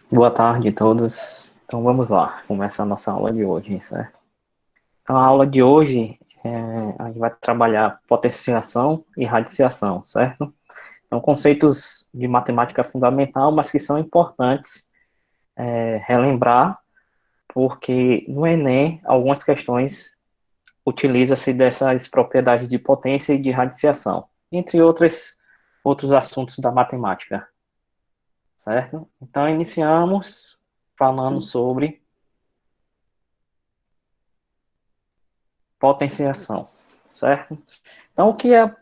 Boa tarde a todos. Então vamos lá, começar a nossa aula de hoje, certo? Então a aula de hoje, a gente vai trabalhar potenciação e radiciação, certo? Então conceitos de matemática fundamental, mas que são importantes relembrar, porque no Enem algumas questões utilizam-se dessas propriedades de potência e de radiciação, entre outros assuntos da matemática, certo? Então iniciamos falando sobre potenciação, certo? Então, o que é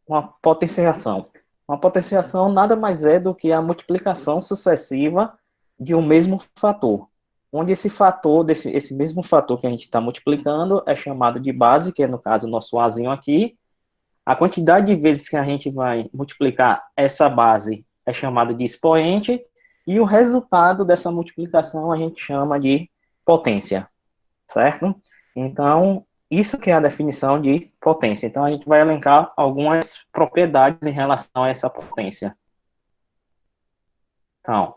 uma potenciação? Uma potenciação nada mais é do que a multiplicação sucessiva de um mesmo fator, onde esse fator, esse mesmo fator que a gente está multiplicando, é chamado de base, que é no caso o nosso Azinho aqui. A quantidade de vezes que a gente vai multiplicar essa base é chamada de expoente, e o resultado dessa multiplicação a gente chama de potência, certo? Então, isso que é a definição de potência. Então, a gente vai elencar algumas propriedades em relação a essa potência. Então,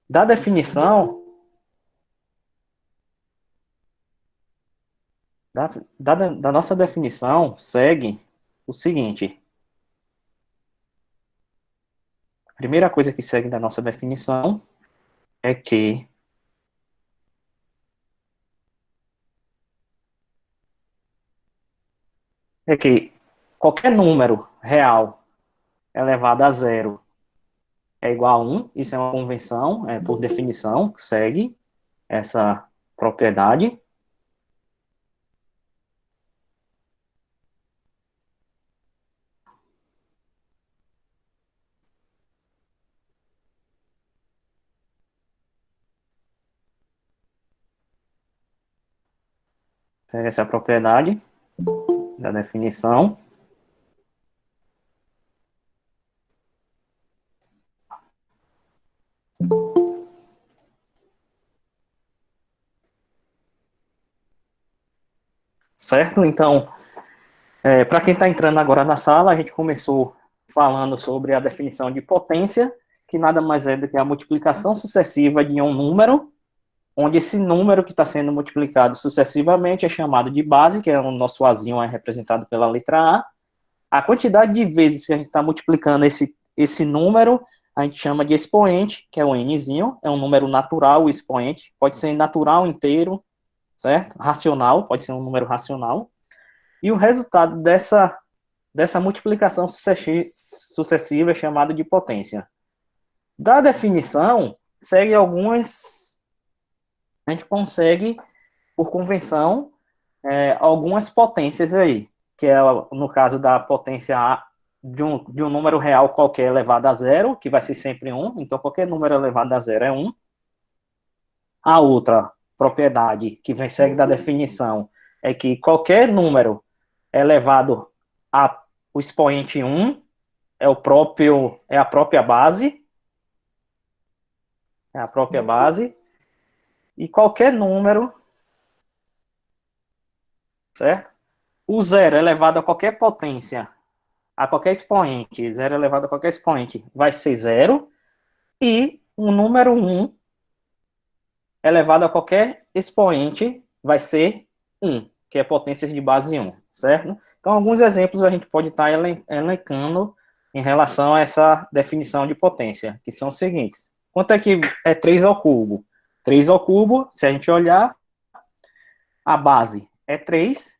da definição, da nossa definição, segue o seguinte. A primeira coisa que segue da nossa definição é que é que qualquer número real elevado a zero é igual a 1. Isso é uma convenção, por definição, segue essa propriedade. Segue essa propriedade da definição. Certo? Então, para quem está entrando agora na sala, a gente começou falando sobre a definição de potência, que nada mais é do que a multiplicação sucessiva de um número, onde esse número que está sendo multiplicado sucessivamente é chamado de base, que é o nosso Azinho é representado pela letra A. A quantidade de vezes que a gente está multiplicando esse número, a gente chama de expoente, que é o Nzinho, é um número natural, o expoente, pode ser natural inteiro, certo? Racional, pode ser um número racional. E o resultado dessa multiplicação sucessiva é chamado de potência. Da definição, segue algumas. A gente consegue, por convenção, algumas potências aí, que é, no caso da potência A de um número real qualquer elevado a zero, que vai ser sempre 1, então qualquer número elevado a zero é 1. A outra propriedade que vem segue da definição é que qualquer número elevado a o expoente 1 é a própria base, é a própria base, e qualquer número, certo? O zero elevado a qualquer potência, a qualquer expoente, zero elevado a qualquer expoente, vai ser zero, e o número 1 elevado a qualquer expoente vai ser 1, que é potência de base 1, certo? Então, alguns exemplos a gente pode estar elencando em relação a essa definição de potência, que são os seguintes. Quanto é que é 3 ao cubo? 3 ao cubo, se a gente olhar, a base é 3,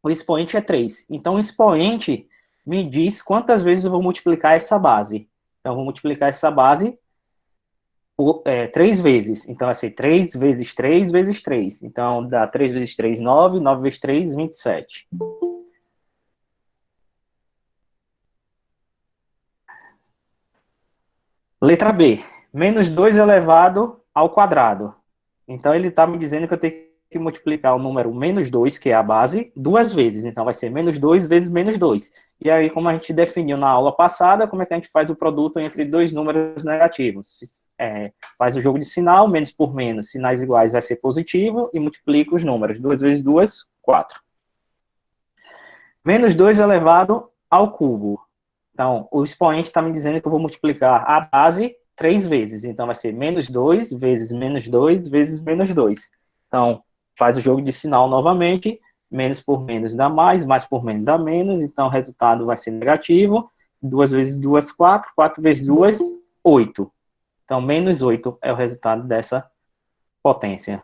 o expoente é 3. Então, o expoente me diz quantas vezes eu vou multiplicar essa base. Então, eu vou multiplicar essa base por 3 vezes. Então, vai ser 3 vezes 3 vezes 3. Então, dá 3 vezes 3, 9. 9 vezes 3, 27. Letra B. Menos 2 elevado ao quadrado. Então, ele está me dizendo que eu tenho que multiplicar o número menos 2, que é a base, duas vezes. Então, vai ser menos 2 vezes menos 2. E aí, como a gente definiu na aula passada, como é que a gente faz o produto entre dois números negativos? Faz o jogo de sinal, menos por menos, sinais iguais vai ser positivo, e multiplica os números. 2 vezes 2, 4. Menos 2 elevado ao cubo. Então, o expoente está me dizendo que eu vou multiplicar a base 3 vezes. Então, vai ser menos 2 vezes menos 2 vezes menos 2. Então, faz o jogo de sinal novamente. Menos por menos dá mais por menos dá menos. Então, o resultado vai ser negativo. 2 vezes 2, 4. 4 vezes 2, 8. Então, menos 8 é o resultado dessa potência.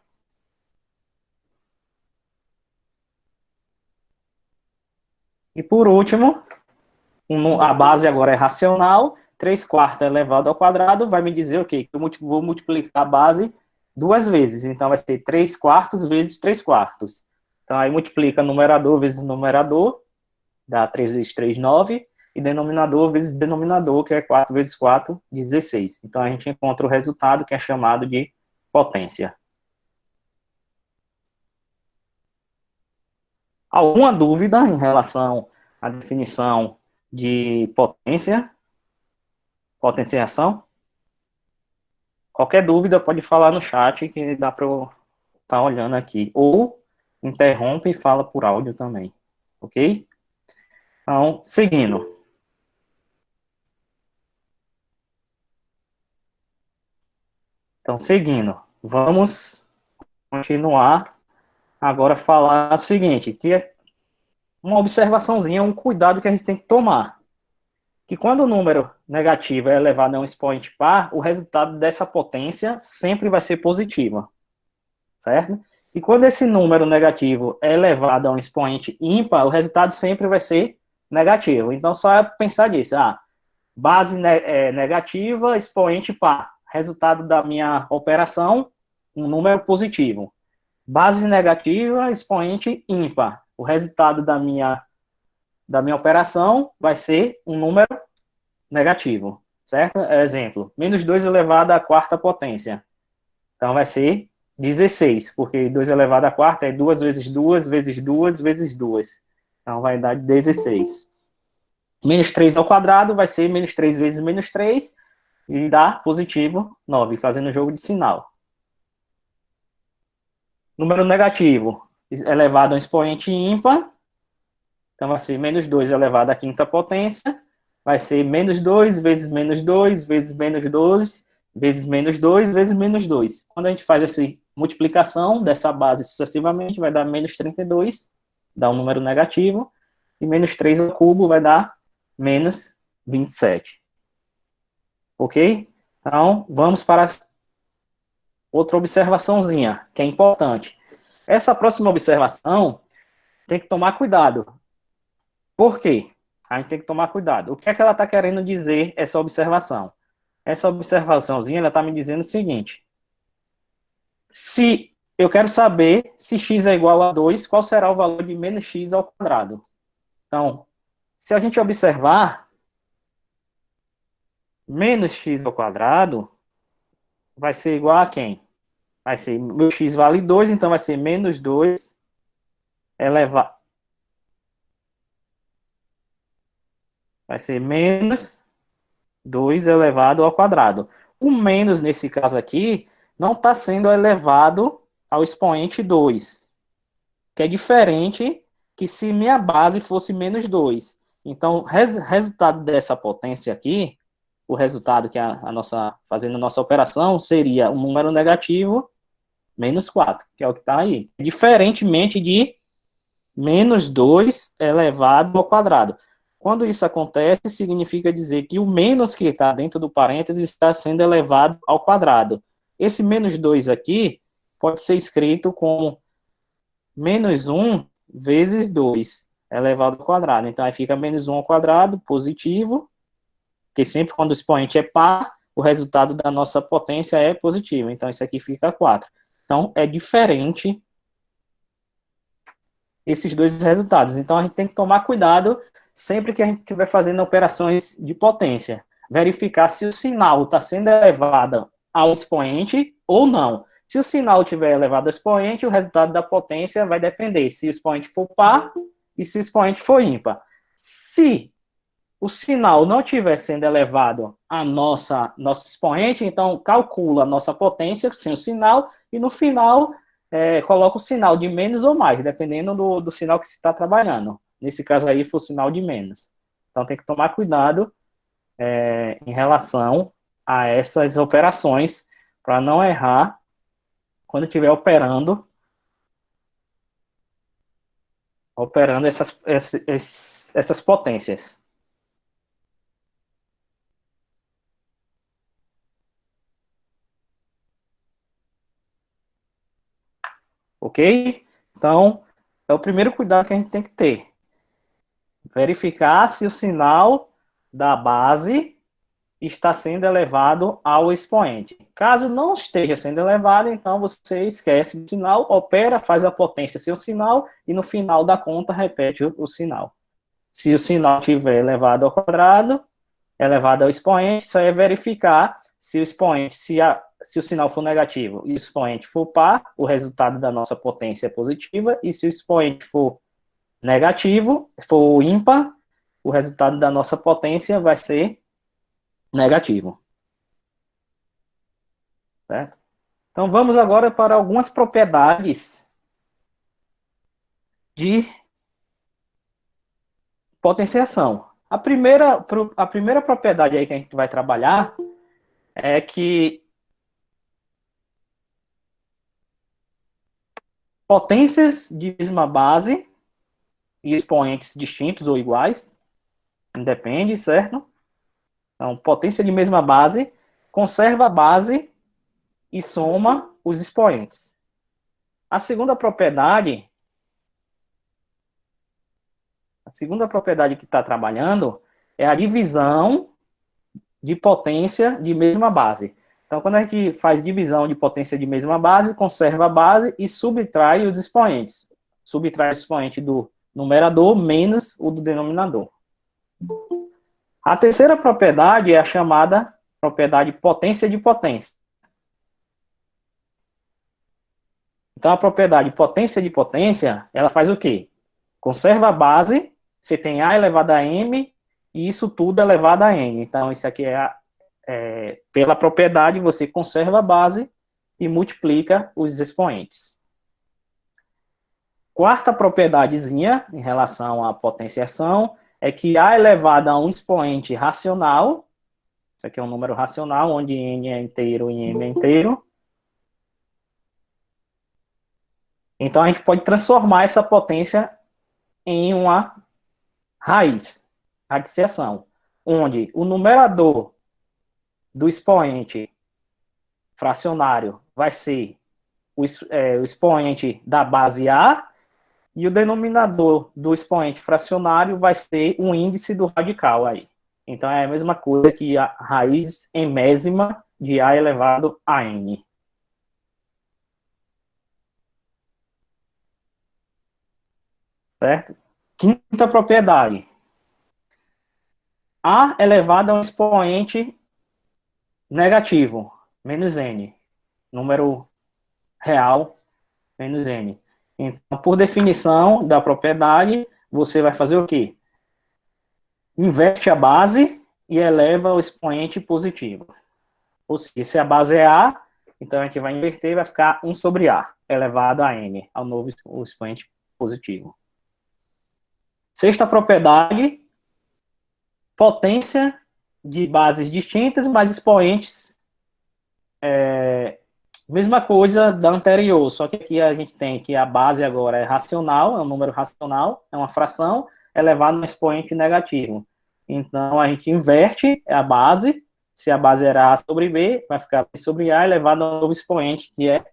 E por último, a base agora é racional. 3 quartos elevado ao quadrado vai me dizer o quê? Que eu vou multiplicar a base 2 vezes. Então, vai ser 3 quartos vezes 3 quartos. Então, aí multiplica numerador vezes numerador, dá 3 vezes 3, 9. E denominador vezes denominador, que é 4 vezes 4, 16. Então, a gente encontra o resultado que é chamado de potência. Alguma dúvida em relação à definição de potência? Potenciação? Qualquer dúvida pode falar no chat que dá para eu estar olhando aqui. Ou interrompe e fala por áudio também. Ok? Então, seguindo. Vamos continuar agora a falar o seguinte, que é uma observaçãozinha, um cuidado que a gente tem que tomar. Que quando o número negativo é elevado a um expoente par, o resultado dessa potência sempre vai ser positivo, certo? E quando esse número negativo é elevado a um expoente ímpar, o resultado sempre vai ser negativo. Então, só é pensar nisso. Base negativa, expoente par. Resultado da minha operação, um número positivo. Base negativa, expoente ímpar. O resultado da minha operação vai ser um número negativo, certo? Exemplo, menos 2 elevado à quarta potência. Então, vai ser 16, porque 2 elevado à quarta é 2 vezes 2 vezes 2 vezes 2. Então, vai dar 16. Menos 3 ao quadrado vai ser menos 3 vezes menos 3, e dá positivo 9, fazendo o jogo de sinal. Número negativo elevado a um expoente ímpar, então vai ser menos 2 elevado à quinta potência, vai ser menos 2 vezes menos 2 vezes menos 2 vezes menos 2 vezes menos 2. Quando a gente faz essa multiplicação dessa base sucessivamente, vai dar menos 32, dá um número negativo, e menos 3 ao cubo vai dar menos 27. Ok? Então, vamos para outra observaçãozinha, que é importante. Essa próxima observação tem que tomar cuidado. Por quê? A gente tem que tomar cuidado. O que é que ela está querendo dizer, essa observação? Essa observaçãozinha, ela está me dizendo o seguinte. Se eu quero saber se x é igual a 2, qual será o valor de menos x ao quadrado? Então, se a gente observar, menos x ao quadrado vai ser igual a quem? Vai ser, meu x vale 2, então vai ser menos 2 elevado. Vai ser menos 2 elevado ao quadrado. O menos, nesse caso aqui, não está sendo elevado ao expoente 2, que é diferente que se minha base fosse menos 2. Então, resultado dessa potência aqui, o resultado que fazendo a nossa operação, seria um número negativo, menos 4, que é o que está aí. Diferentemente de menos 2 elevado ao quadrado. Quando isso acontece, significa dizer que o menos que está dentro do parênteses está sendo elevado ao quadrado. Esse menos 2 aqui pode ser escrito como menos 1 vezes 2 elevado ao quadrado. Então, aí fica menos 1 ao quadrado, positivo, porque sempre quando o expoente é par, o resultado da nossa potência é positivo. Então, isso aqui fica 4. Então, é diferente esses dois resultados. Então, a gente tem que tomar cuidado sempre que a gente estiver fazendo operações de potência. Verificar se o sinal está sendo elevado ao expoente ou não. Se o sinal estiver elevado ao expoente, o resultado da potência vai depender se o expoente for par e se o expoente for ímpar. Se o sinal não estiver sendo elevado a nosso expoente, então calcula a nossa potência sem o sinal e no final coloca o sinal de menos ou mais, dependendo do sinal que se está trabalhando. Nesse caso aí, foi o sinal de menos. Então, tem que tomar cuidado em relação a essas operações para não errar quando estiver operando essas potências. Ok? Então, é o primeiro cuidado que a gente tem que ter. Verificar se o sinal da base está sendo elevado ao expoente. Caso não esteja sendo elevado, então você esquece do sinal, opera, faz a potência sem o sinal e no final da conta repete o sinal. Se o sinal estiver elevado ao quadrado, elevado ao expoente, só é verificar se o expoente, se o sinal for negativo e o expoente for par, o resultado da nossa potência é positiva, e se o expoente for negativo, for ímpar, o resultado da nossa potência vai ser negativo. Certo? Então vamos agora para algumas propriedades de potenciação. A primeira propriedade aí que a gente vai trabalhar é que potências de mesma base e expoentes distintos ou iguais, independe, certo? Então, potência de mesma base, conserva a base e soma os expoentes. A segunda propriedade que está trabalhando é a divisão de potência de mesma base. Então, quando a gente faz divisão de potência de mesma base, conserva a base e subtrai os expoentes. Subtrai o expoente do numerador menos o do denominador. A terceira propriedade é a chamada propriedade potência de potência. Então, a propriedade potência de potência, ela faz o quê? Conserva a base, você tem A elevado a M, e isso tudo elevado a N. Então, isso aqui pela propriedade, você conserva a base e multiplica os expoentes. Quarta propriedadezinha, em relação à potenciação, é que A elevado a um expoente racional, isso aqui é um número racional, onde N é inteiro e M é inteiro. Então, a gente pode transformar essa potência em uma radiciação, onde o numerador do expoente fracionário vai ser o expoente da base A, e o denominador do expoente fracionário vai ser o índice do radical aí. Então, é a mesma coisa que a raiz enésima de A elevado a N. Certo? Quinta propriedade. A elevado a um expoente negativo, menos N. Número real, menos N. Então, por definição da propriedade, você vai fazer o quê? Inverte a base e eleva o expoente positivo. Ou seja, se a base é A, então a gente vai inverter e vai ficar 1 sobre A, elevado a N, ao novo expoente positivo. Sexta propriedade, potência de bases distintas, mas expoentes mesma coisa da anterior, só que aqui a gente tem que a base agora é racional, é um número racional, é uma fração, elevado a um expoente negativo. Então, a gente inverte a base, se a base era A sobre B, vai ficar B sobre A, elevado a um novo expoente, que é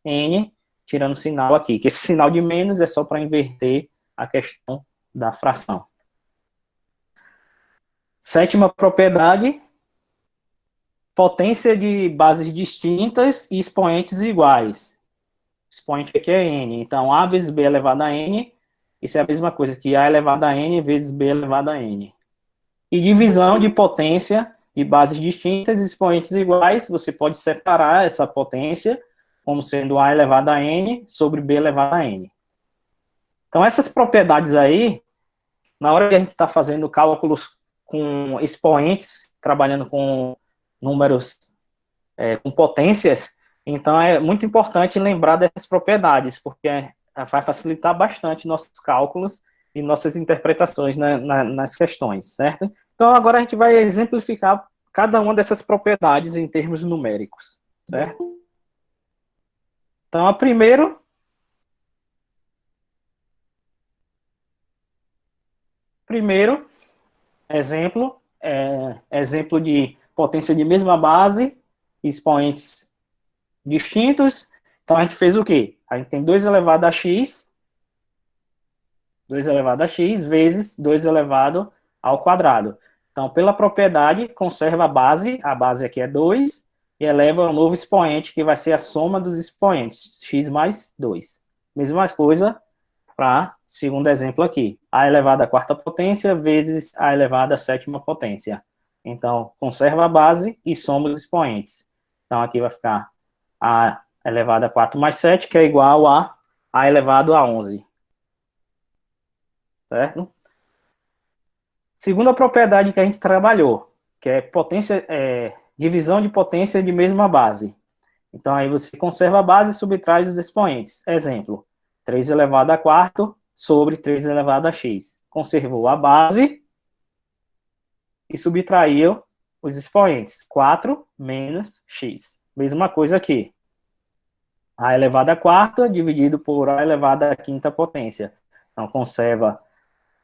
N, tirando o sinal aqui, que esse sinal de menos é só para inverter a questão da fração. Sétima propriedade, potência de bases distintas e expoentes iguais. Expoente aqui é N. Então, A vezes B elevado a N, isso é a mesma coisa que A elevado a N vezes B elevado a N. E divisão de potência de bases distintas e expoentes iguais, você pode separar essa potência como sendo A elevado a N sobre B elevado a N. Então, essas propriedades aí, na hora que a gente está fazendo cálculos com expoentes, trabalhando com números com potências, então é muito importante lembrar dessas propriedades, porque vai facilitar bastante nossos cálculos e nossas interpretações nas questões, certo? Então agora a gente vai exemplificar cada uma dessas propriedades em termos numéricos, certo? Então, primeiro exemplo, exemplo de potência de mesma base, expoentes distintos. Então, a gente fez o quê? A gente tem 2 elevado a x, 2 elevado a x vezes 2 elevado ao quadrado. Então, pela propriedade, conserva a base aqui é 2, e eleva um novo expoente, que vai ser a soma dos expoentes, x mais 2. Mesma coisa para segundo exemplo aqui, a elevado à quarta potência vezes a elevado à sétima potência. Então, conserva a base e soma os expoentes. Então, aqui vai ficar a elevado a 4 mais 7, que é igual a elevado a 11. Certo? Segunda propriedade que a gente trabalhou, que é divisão de potência de mesma base. Então, aí você conserva a base e subtrai os expoentes. Exemplo, 3 elevado a quarto sobre 3 elevado a x. Conservou a base e subtraiu os expoentes. 4 menos x. Mesma coisa aqui. A elevado a quarta dividido por a elevado à quinta potência. Então, conserva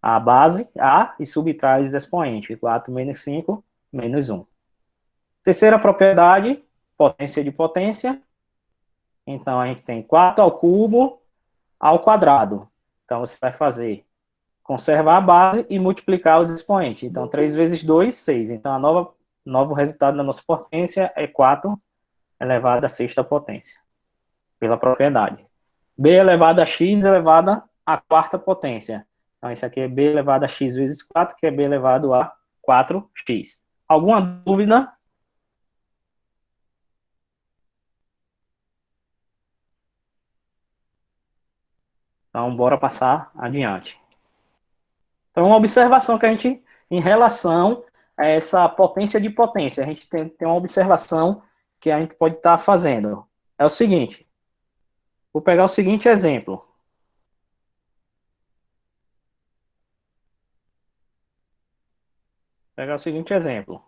a base, A, e subtrai os expoentes. 4 menos 5, menos 1. Terceira propriedade, potência de potência. Então, a gente tem 4 ao cubo ao quadrado. Então, você vai fazer, conservar a base e multiplicar os expoentes. Então, 3 vezes 2, 6. Então, novo resultado da nossa potência é 4 elevado à sexta potência, pela propriedade. B elevado a x elevado à quarta potência. Então, isso aqui é b elevado a x vezes 4, que é b elevado a 4x. Alguma dúvida? Então, bora passar adiante. Então, uma observação que a gente, em relação a essa potência de potência, a gente tem uma observação que a gente pode estar fazendo. É o seguinte, vou pegar o seguinte exemplo. Pegar o seguinte exemplo.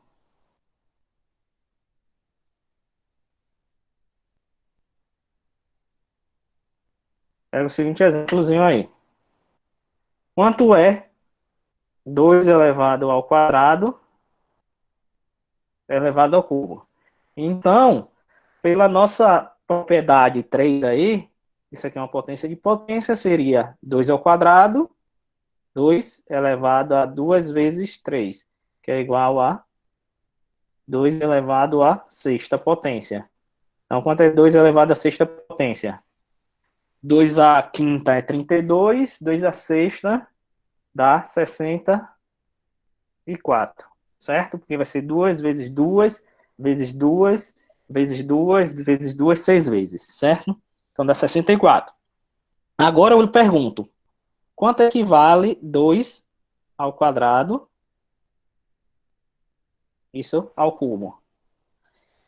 Pega o seguinte exemplozinho aí. Quanto é 2 elevado ao quadrado elevado ao cubo? Então, pela nossa propriedade 3 aí, isso aqui é uma potência de potência, seria 2 ao quadrado, 2 elevado a 2 vezes 3, que é igual a 2 elevado à sexta potência. Então, quanto é 2 elevado à sexta potência? 2 à quinta é 32, 2 à sexta dá 64, certo? Porque vai ser 2 vezes 2, vezes 2, vezes 2, vezes 2, 6 vezes, certo? Então dá 64. Agora eu lhe pergunto, quanto equivale 2 ao quadrado, isso ao cubo?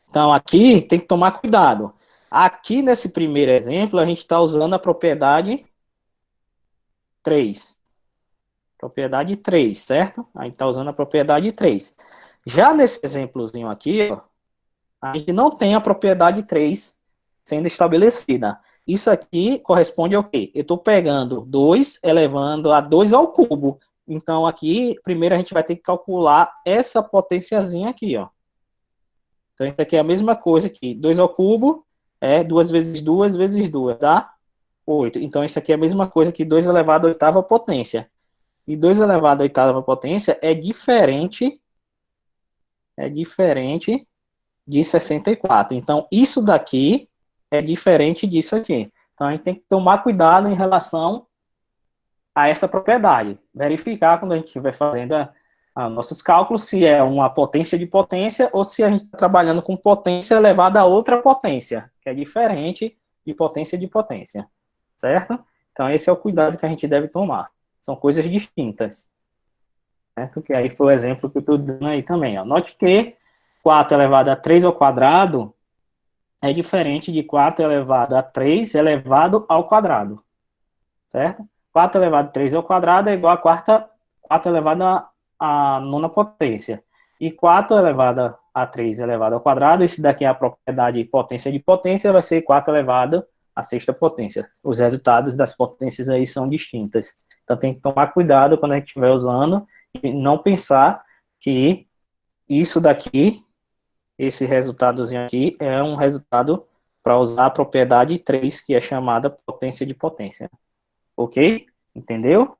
Então aqui tem que tomar cuidado. Aqui nesse primeiro exemplo, a gente está usando a propriedade 3. Propriedade 3, certo? A gente está usando a propriedade 3. Já nesse exemplozinho aqui, ó, a gente não tem a propriedade 3 sendo estabelecida. Isso aqui corresponde ao quê? Eu estou pegando 2 elevando a 2 ao cubo. Então, aqui, primeiro a gente vai ter que calcular essa potênciazinha aqui, ó. Então, isso aqui é a mesma coisa aqui. 2 ao cubo é 2 vezes 2 vezes 2, dá 8. Então, isso aqui é a mesma coisa que 2 elevado à oitava potência. E 2 elevado à oitava potência é diferente de 64. Então, isso daqui é diferente disso aqui. Então, a gente tem que tomar cuidado em relação a essa propriedade. Verificar quando a gente estiver fazendo nossos cálculos se é uma potência de potência ou se a gente está trabalhando com potência elevada a outra potência, que é diferente de potência. Certo? Então, esse é o cuidado que a gente deve tomar. São coisas distintas. Certo? Que aí foi o exemplo que eu estou dando aí também. Ó. Note que 4 elevado a 3 ao quadrado é diferente de 4 elevado a 3 elevado ao quadrado. Certo? 4 elevado a 3 ao quadrado é igual a 4 elevado à nona potência. E 4 elevado a 3 elevado ao quadrado. Esse daqui é a propriedade potência de potência, vai ser 4 elevado à sexta potência. Os resultados das potências aí são distintas. Então tem que tomar cuidado quando a gente estiver usando e não pensar que isso daqui, esse resultadozinho aqui, é um resultado para usar a propriedade 3, que é chamada potência de potência. Ok? Entendeu?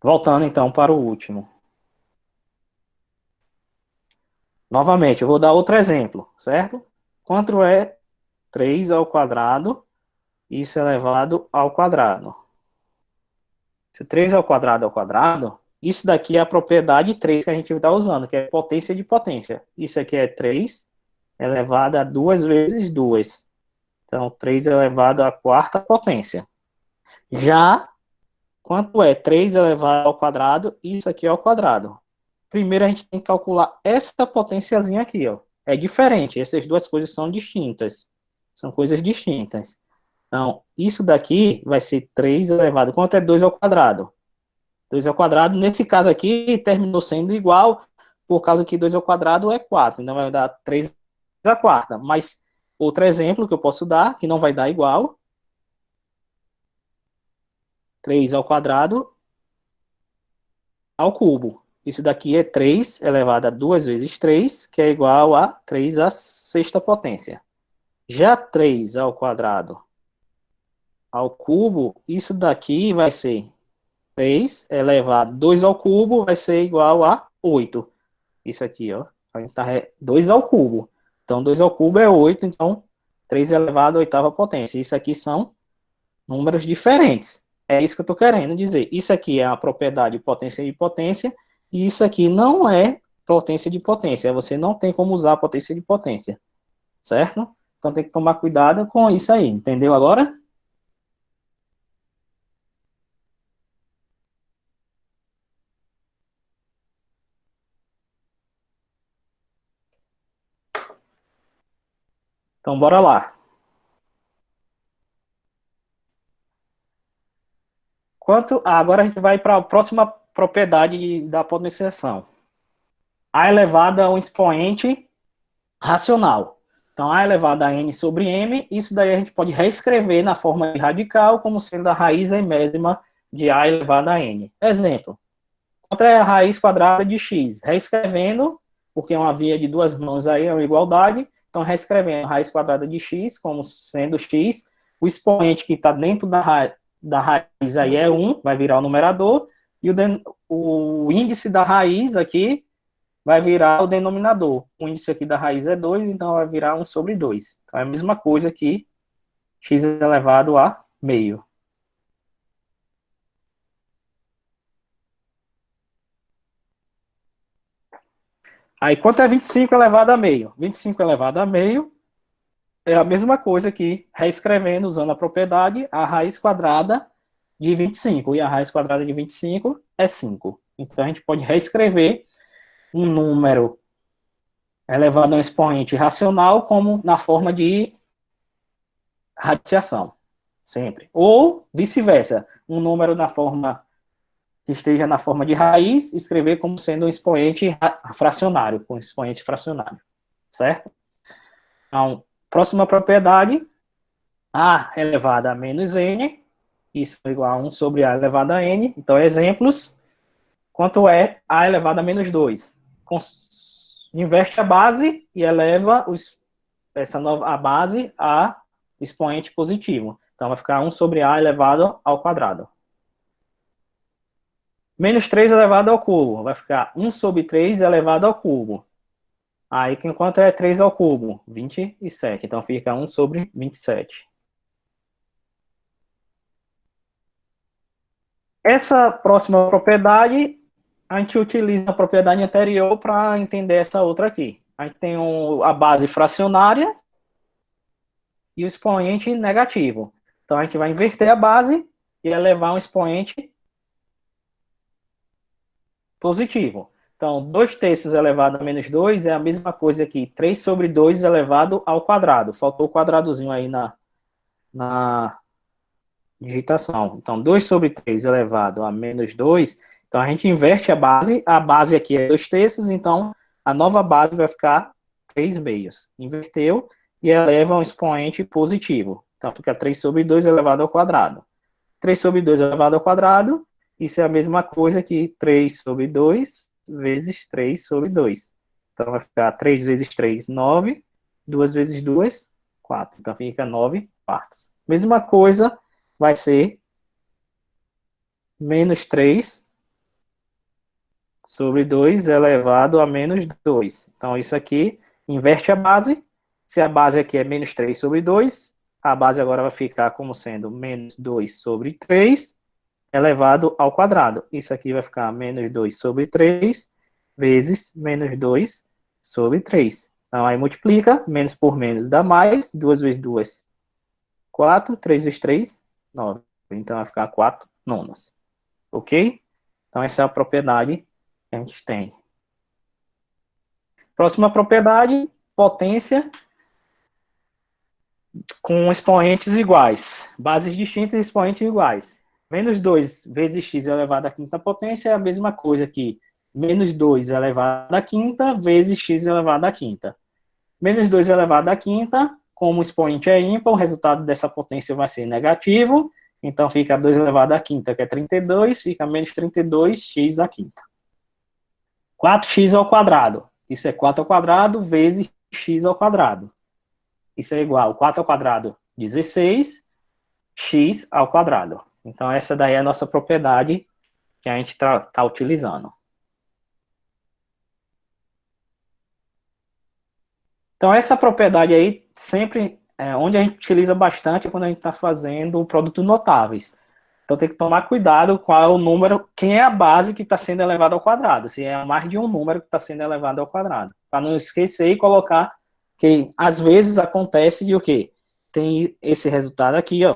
Voltando então para o último. Novamente, eu vou dar outro exemplo, certo? Quanto é 3 ao quadrado, isso elevado ao quadrado? Se 3 ao quadrado, isso daqui é a propriedade 3 que a gente está usando, que é potência de potência. Isso aqui é 3 elevado a 2 vezes 2. Então, 3 elevado à quarta potência. Já, quanto é 3 elevado ao quadrado, isso aqui é ao quadrado. Primeiro, a gente tem que calcular essa potenciazinha aqui, ó. É diferente, essas duas coisas são distintas. São coisas distintas. Então, isso daqui vai ser 3 elevado. Quanto é 2 ao quadrado? 2 ao quadrado, nesse caso aqui, terminou sendo igual, por causa que 2 ao quadrado é 4. Então, vai dar 3 à quarta. Mas, outro exemplo que eu posso dar, que não vai dar igual. 3 ao quadrado ao cubo. Isso daqui é 3 elevado a 2 vezes 3, que é igual a 3 à sexta potência. Já 3 ao quadrado ao cubo, isso daqui vai ser 3 elevado a 2 ao cubo, vai ser igual a 8. Isso aqui, ó. A gente tá 2 ao cubo. Então, 2 ao cubo é 8, então 3 elevado à oitava potência. Isso aqui são números diferentes. É isso que eu estou querendo dizer. Isso aqui é a propriedade potência de potência, e isso aqui não é potência de potência. Você não tem como usar a potência de potência. Certo? Então tem que tomar cuidado com isso aí. Entendeu agora? Então bora lá. Agora a gente vai para a próxima propriedade da potenciação. A elevada a um expoente racional. Então, A elevado a n sobre m, isso daí a gente pode reescrever na forma de radical como sendo a raiz enésima de A elevado a n. Exemplo, quanto é a raiz quadrada de x? Reescrevendo, porque é uma via de duas mãos aí, é uma igualdade, então reescrevendo a raiz quadrada de x como sendo x, o expoente que está dentro da raiz aí é 1, vai virar o numerador, e o índice da raiz aqui vai virar o denominador. O índice aqui da raiz é 2, então vai virar 1 sobre 2. Então é a mesma coisa que x elevado a meio. Aí, quanto é 25 elevado a meio? 25 elevado a meio é a mesma coisa que reescrevendo, usando a propriedade, a raiz quadrada de 25. E a raiz quadrada de 25 é 5. Então, a gente pode reescrever um número elevado a um expoente racional como na forma de radiciação, sempre. Ou vice-versa, um número na forma que esteja na forma de raiz, escrever como sendo um expoente fracionário, com expoente fracionário, certo? Então, próxima propriedade, A elevado a menos n, isso é igual a 1 sobre A elevado a n. Então, exemplos, quanto é A elevado a menos 2? Inverte a base e eleva a base a expoente positivo. Então, vai ficar 1 sobre A elevado ao quadrado. Menos 3 elevado ao cubo. Vai ficar 1 sobre 3 elevado ao cubo. Aí, quanto é 3 ao cubo? 27. Então, fica 1 sobre 27. Essa próxima propriedade, a gente utiliza a propriedade anterior para entender essa outra aqui. A gente tem a base fracionária e o expoente negativo. Então, a gente vai inverter a base e elevar um expoente positivo. Então, 2 terços elevado a menos 2 é a mesma coisa que 3 sobre 2 elevado ao quadrado. Faltou o quadradozinho aí na digitação. Então, 2 sobre 3 elevado a menos 2. Então, a gente inverte a base. A base aqui é 2 terços, então a nova base vai ficar 3 meios. Inverteu e eleva um expoente positivo. Então, fica 3 sobre 2 elevado ao quadrado. 3 sobre 2 elevado ao quadrado, isso é a mesma coisa que 3 sobre 2 vezes 3 sobre 2. Então, vai ficar 3 vezes 3, 9. 2 vezes 2, 4. Então, fica 9 partes. Mesma coisa vai ser menos 3 sobre 2 elevado a menos 2. Então, isso aqui inverte a base. Se a base aqui é menos 3 sobre 2, a base agora vai ficar como sendo menos 2 sobre 3 elevado ao quadrado. Isso aqui vai ficar menos 2 sobre 3 vezes menos 2 sobre 3. Então, aí multiplica, menos por menos dá mais, 2 vezes 2, 4, 3 vezes 3, 9. Então, vai ficar 4 nonos. Ok? Então, essa é a propriedade que a gente tem. Próxima propriedade, potência com expoentes iguais. Bases distintas e expoentes iguais. Menos 2 vezes x elevado à quinta potência é a mesma coisa que menos 2 elevado à quinta vezes x elevado à quinta. Menos 2 elevado à quinta, como o expoente é ímpar, o resultado dessa potência vai ser negativo, então fica 2 elevado à quinta, que é 32, fica menos 32x à quinta. 4x ao quadrado, isso é 4 ao quadrado vezes x ao quadrado. Isso é igual a 4 ao quadrado, 16, x ao quadrado. Então, essa daí é a nossa propriedade que a gente tá utilizando. Então, essa propriedade aí, sempre, onde a gente utiliza bastante é quando a gente está fazendo produtos notáveis. Então, tem que tomar cuidado qual é o número, quem é a base que está sendo elevada ao quadrado. Se é mais de um número que está sendo elevado ao quadrado. Para não esquecer e colocar que, às vezes, acontece de o quê? Tem esse resultado aqui, ó,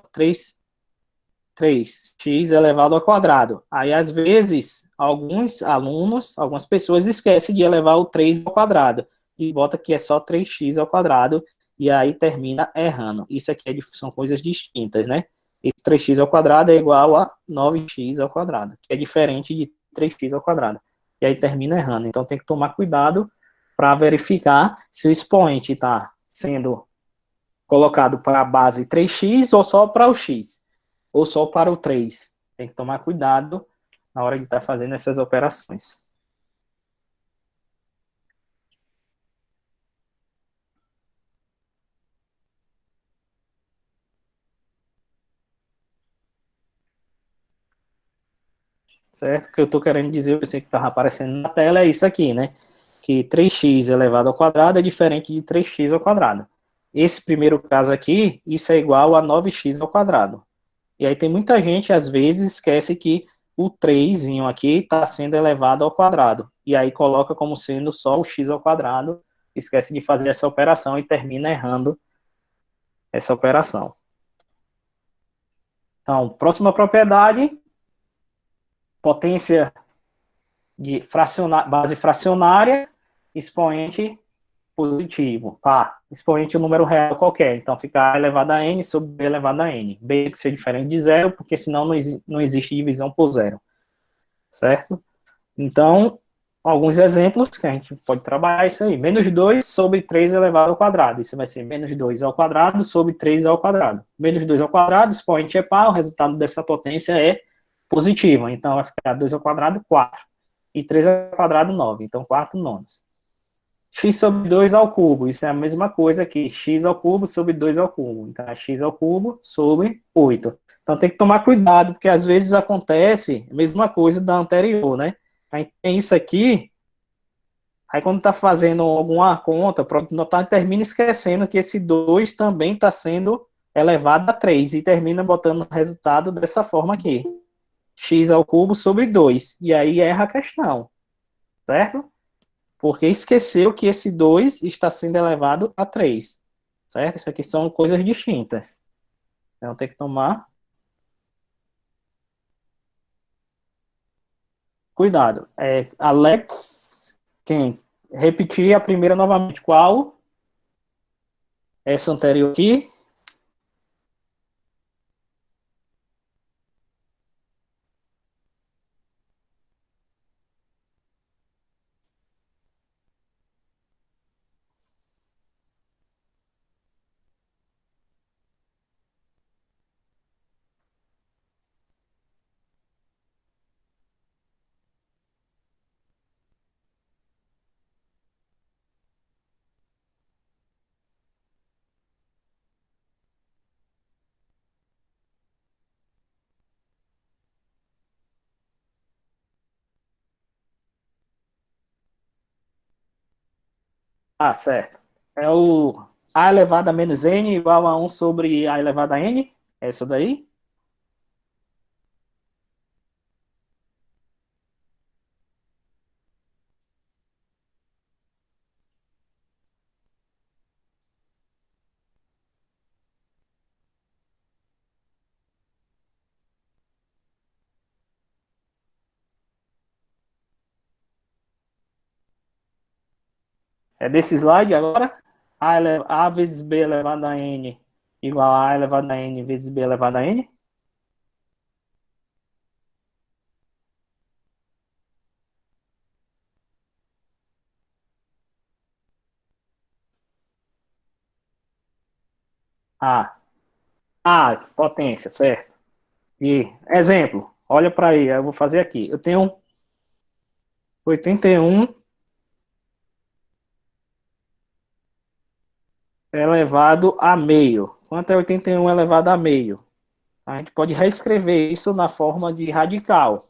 3x elevado ao quadrado. Aí, às vezes, alguns alunos, algumas pessoas esquecem de elevar o 3 ao quadrado e bota que é só 3x ao quadrado e aí termina errando. Isso aqui são coisas distintas, né? Esse 3x ao quadrado é igual a 9x ao quadrado, que é diferente de 3x ao quadrado. E aí termina errando. Então, tem que tomar cuidado para verificar se o expoente está sendo colocado para a base 3x ou só para o x ou só para o 3. Tem que tomar cuidado na hora de estar fazendo essas operações. Certo? O que eu estou querendo dizer, eu pensei que estava aparecendo na tela, é isso aqui, né? Que 3x elevado ao quadrado é diferente de 3x ao quadrado. Esse primeiro caso aqui, isso é igual a 9x ao quadrado. E aí tem muita gente, às vezes, esquece que o 3 aqui está sendo elevado ao quadrado. E aí coloca como sendo só o x ao quadrado, esquece de fazer essa operação e termina errando essa operação. Então, próxima propriedade, potência de base fracionária, expoente positivo. Tá, expoente um número real qualquer, então fica A elevado a N sobre B elevado a N. B tem que ser diferente de zero, porque senão não existe divisão por zero. Certo? Então, alguns exemplos que a gente pode trabalhar isso aí. Menos 2 sobre 3 elevado ao quadrado. Isso vai ser menos 2 ao quadrado sobre 3 ao quadrado. Menos 2 ao quadrado, expoente é par, o resultado dessa potência é positivo. Então, vai ficar 2 ao quadrado, 4. E 3 ao quadrado, 9. Então, 4 nonos. X sobre 2 ao cubo. Isso é a mesma coisa que x ao cubo sobre 2 ao cubo. Então, é x ao cubo sobre 8. Então, tem que tomar cuidado, porque às vezes acontece a mesma coisa da anterior, né? Aí tem isso aqui, aí quando está fazendo alguma conta, pronto, notar termina esquecendo que esse 2 também está sendo elevado a 3 e termina botando o resultado dessa forma aqui. X ao cubo sobre 2. E aí erra a questão, certo? Porque esqueceu que esse 2 está sendo elevado a 3, certo? Isso aqui são coisas distintas. Então tem que tomar cuidado. Alex Quem? Repetir a primeira novamente. Qual? Essa anterior aqui. Ah, certo. É o A elevado a menos N igual a 1 sobre A elevado a N? É isso daí? É desse slide agora? A vezes B elevado a N igual a A elevado a N vezes B elevado a N? A. A, potência, certo. E, exemplo, olha para aí, eu vou fazer aqui. Eu tenho 81 elevado a meio. Quanto é 81 elevado a meio? A gente pode reescrever isso na forma de radical.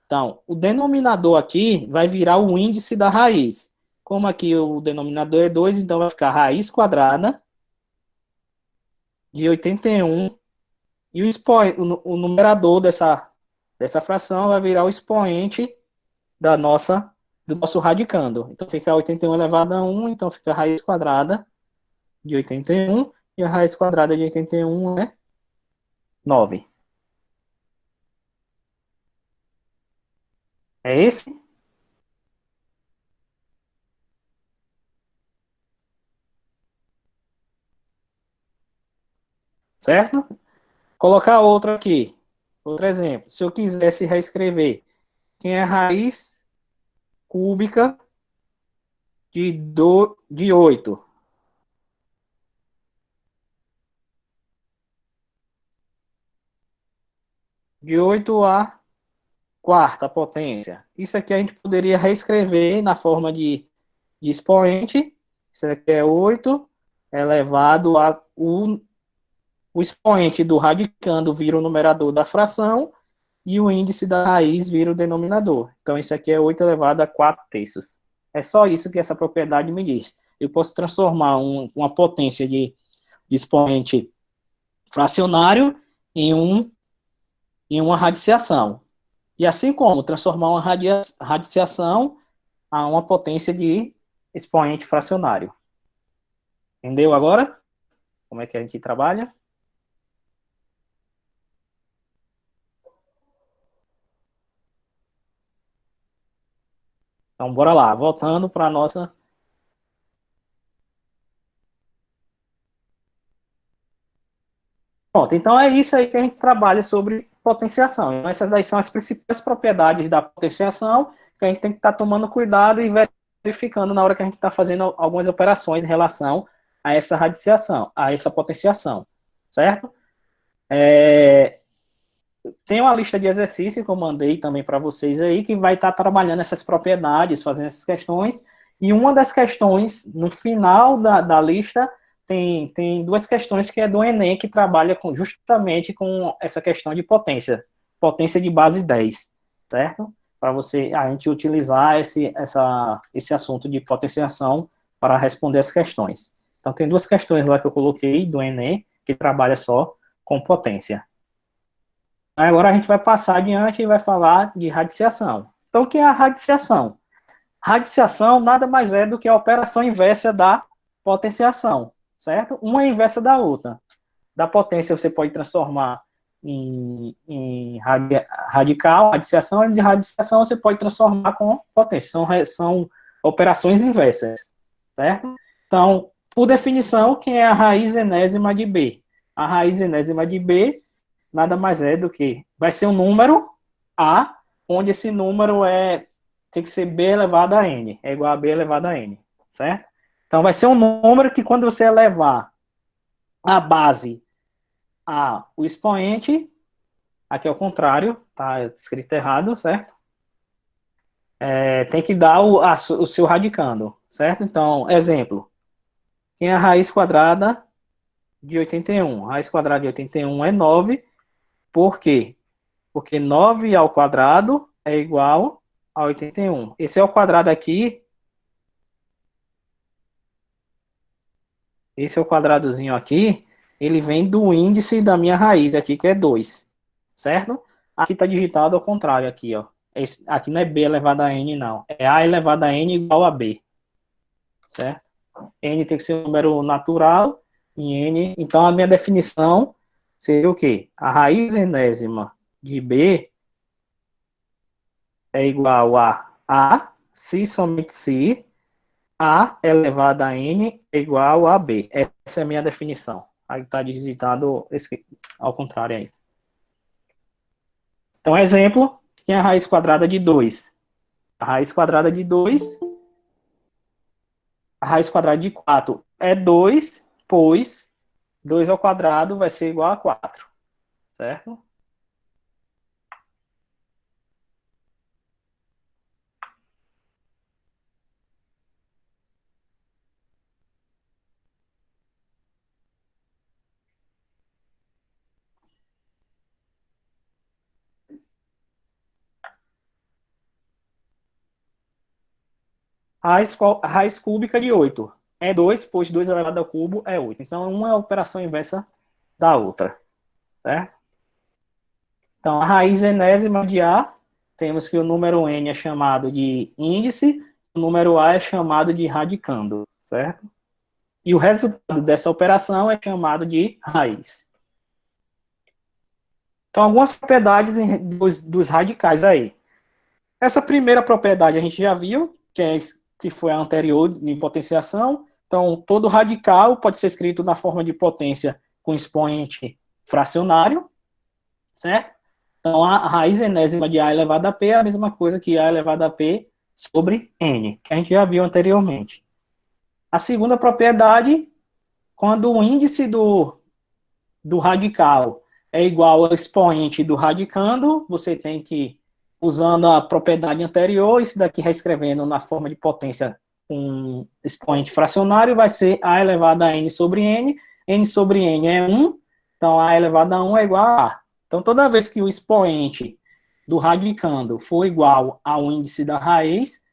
Então, o denominador aqui vai virar o índice da raiz. Como aqui o denominador é 2, então vai ficar raiz quadrada de 81 e o numerador dessa fração vai virar o expoente do nosso radicando. Então fica 81 elevado a 1, então fica a raiz quadrada de 81 e a raiz quadrada de 81 é 9. É esse? Certo? Colocar outro aqui. Outro exemplo. Se eu quisesse reescrever, quem é a raiz cúbica de 8? De 8 a quarta potência. Isso aqui a gente poderia reescrever na forma de expoente. Isso aqui é 8 elevado a o expoente do radicando vira o numerador da fração e o índice da raiz vira o denominador. Então, isso aqui é 8 elevado a 4 terços. É só isso que essa propriedade me diz. Eu posso transformar uma potência de expoente fracionário em, em uma radiciação. E assim como transformar uma radiciação a uma potência de expoente fracionário. Entendeu agora? Como é que a gente trabalha? Então, bora lá. Voltando para a nossa. Pronto, então é isso aí que a gente trabalha sobre potenciação. Então, essas daí são as principais propriedades da potenciação que a gente tem que estar tomando cuidado e verificando na hora que a gente está fazendo algumas operações em relação a essa radiciação, a essa potenciação, certo? É, tem uma lista de exercícios que eu mandei também para vocês aí, que vai estar trabalhando essas propriedades, fazendo essas questões, e uma das questões, no final da lista, tem duas questões que é do Enem, que trabalha justamente com essa questão de potência, potência de base 10, certo? Para a gente utilizar esse assunto de potenciação para responder as questões. Então, tem duas questões lá que eu coloquei do Enem, que trabalha só com potência. Agora a gente vai passar adiante e vai falar de radiciação. Então, o que é a radiciação? Radiciação nada mais é do que a operação inversa da potenciação, certo? Uma é inversa da outra. Da potência você pode transformar em radical, radiciação, e de radiciação você pode transformar com potência. São operações inversas, certo? Então, por definição, quem é a raiz enésima de B? A raiz enésima de B nada mais é do que vai ser um número A, onde esse número tem que ser B elevado a N, é igual a B elevado a N, certo? Então, vai ser um número que quando você elevar a base a o expoente, aqui é o contrário, tá escrito errado, certo? Tem que dar o seu radicando, certo? Então, exemplo, quem é a raiz quadrada de 81? Raiz quadrada de 81 é 9, por quê? Porque 9 ao quadrado é igual a 81. Esse é o quadrado aqui, esse é o quadradozinho aqui, ele vem do índice da minha raiz aqui, que é 2, certo? Aqui está digitado ao contrário, aqui, ó. Aqui não é B elevado a N, não. É A elevado a N igual a B, certo? N tem que ser um número natural, e N... Então, a minha definição seria o quê? A raiz enésima de B é igual a, se somente se, A elevado a N é igual a B. Essa é a minha definição. Aí está digitado ao contrário aí. Então, exemplo, quem é a raiz quadrada de 2? A raiz quadrada de 2, a raiz quadrada de 4 é 2, pois 2 ao quadrado vai ser igual a 4, certo? Raiz cúbica de 8 é 2, pois 2 elevado ao cubo é 8. Então, uma é a operação inversa da outra, certo? Então, a raiz enésima de A, temos que o número N é chamado de índice, o número A é chamado de radicando, certo? E o resultado dessa operação é chamado de raiz. Então, algumas propriedades dos radicais aí. Essa primeira propriedade a gente já viu, que foi a anterior em potenciação. Então, todo radical pode ser escrito na forma de potência com expoente fracionário, certo? Então, a raiz enésima de A elevado a P é a mesma coisa que A elevado a P sobre N, que a gente já viu anteriormente. A segunda propriedade, quando o índice do radical é igual ao expoente do radicando, você tem que, usando a propriedade anterior, isso daqui reescrevendo na forma de potência com expoente fracionário, vai ser A elevado a N sobre N. N sobre N é 1, então A elevado a 1 é igual a A. Então, toda vez que o expoente do radicando for igual ao índice da raiz,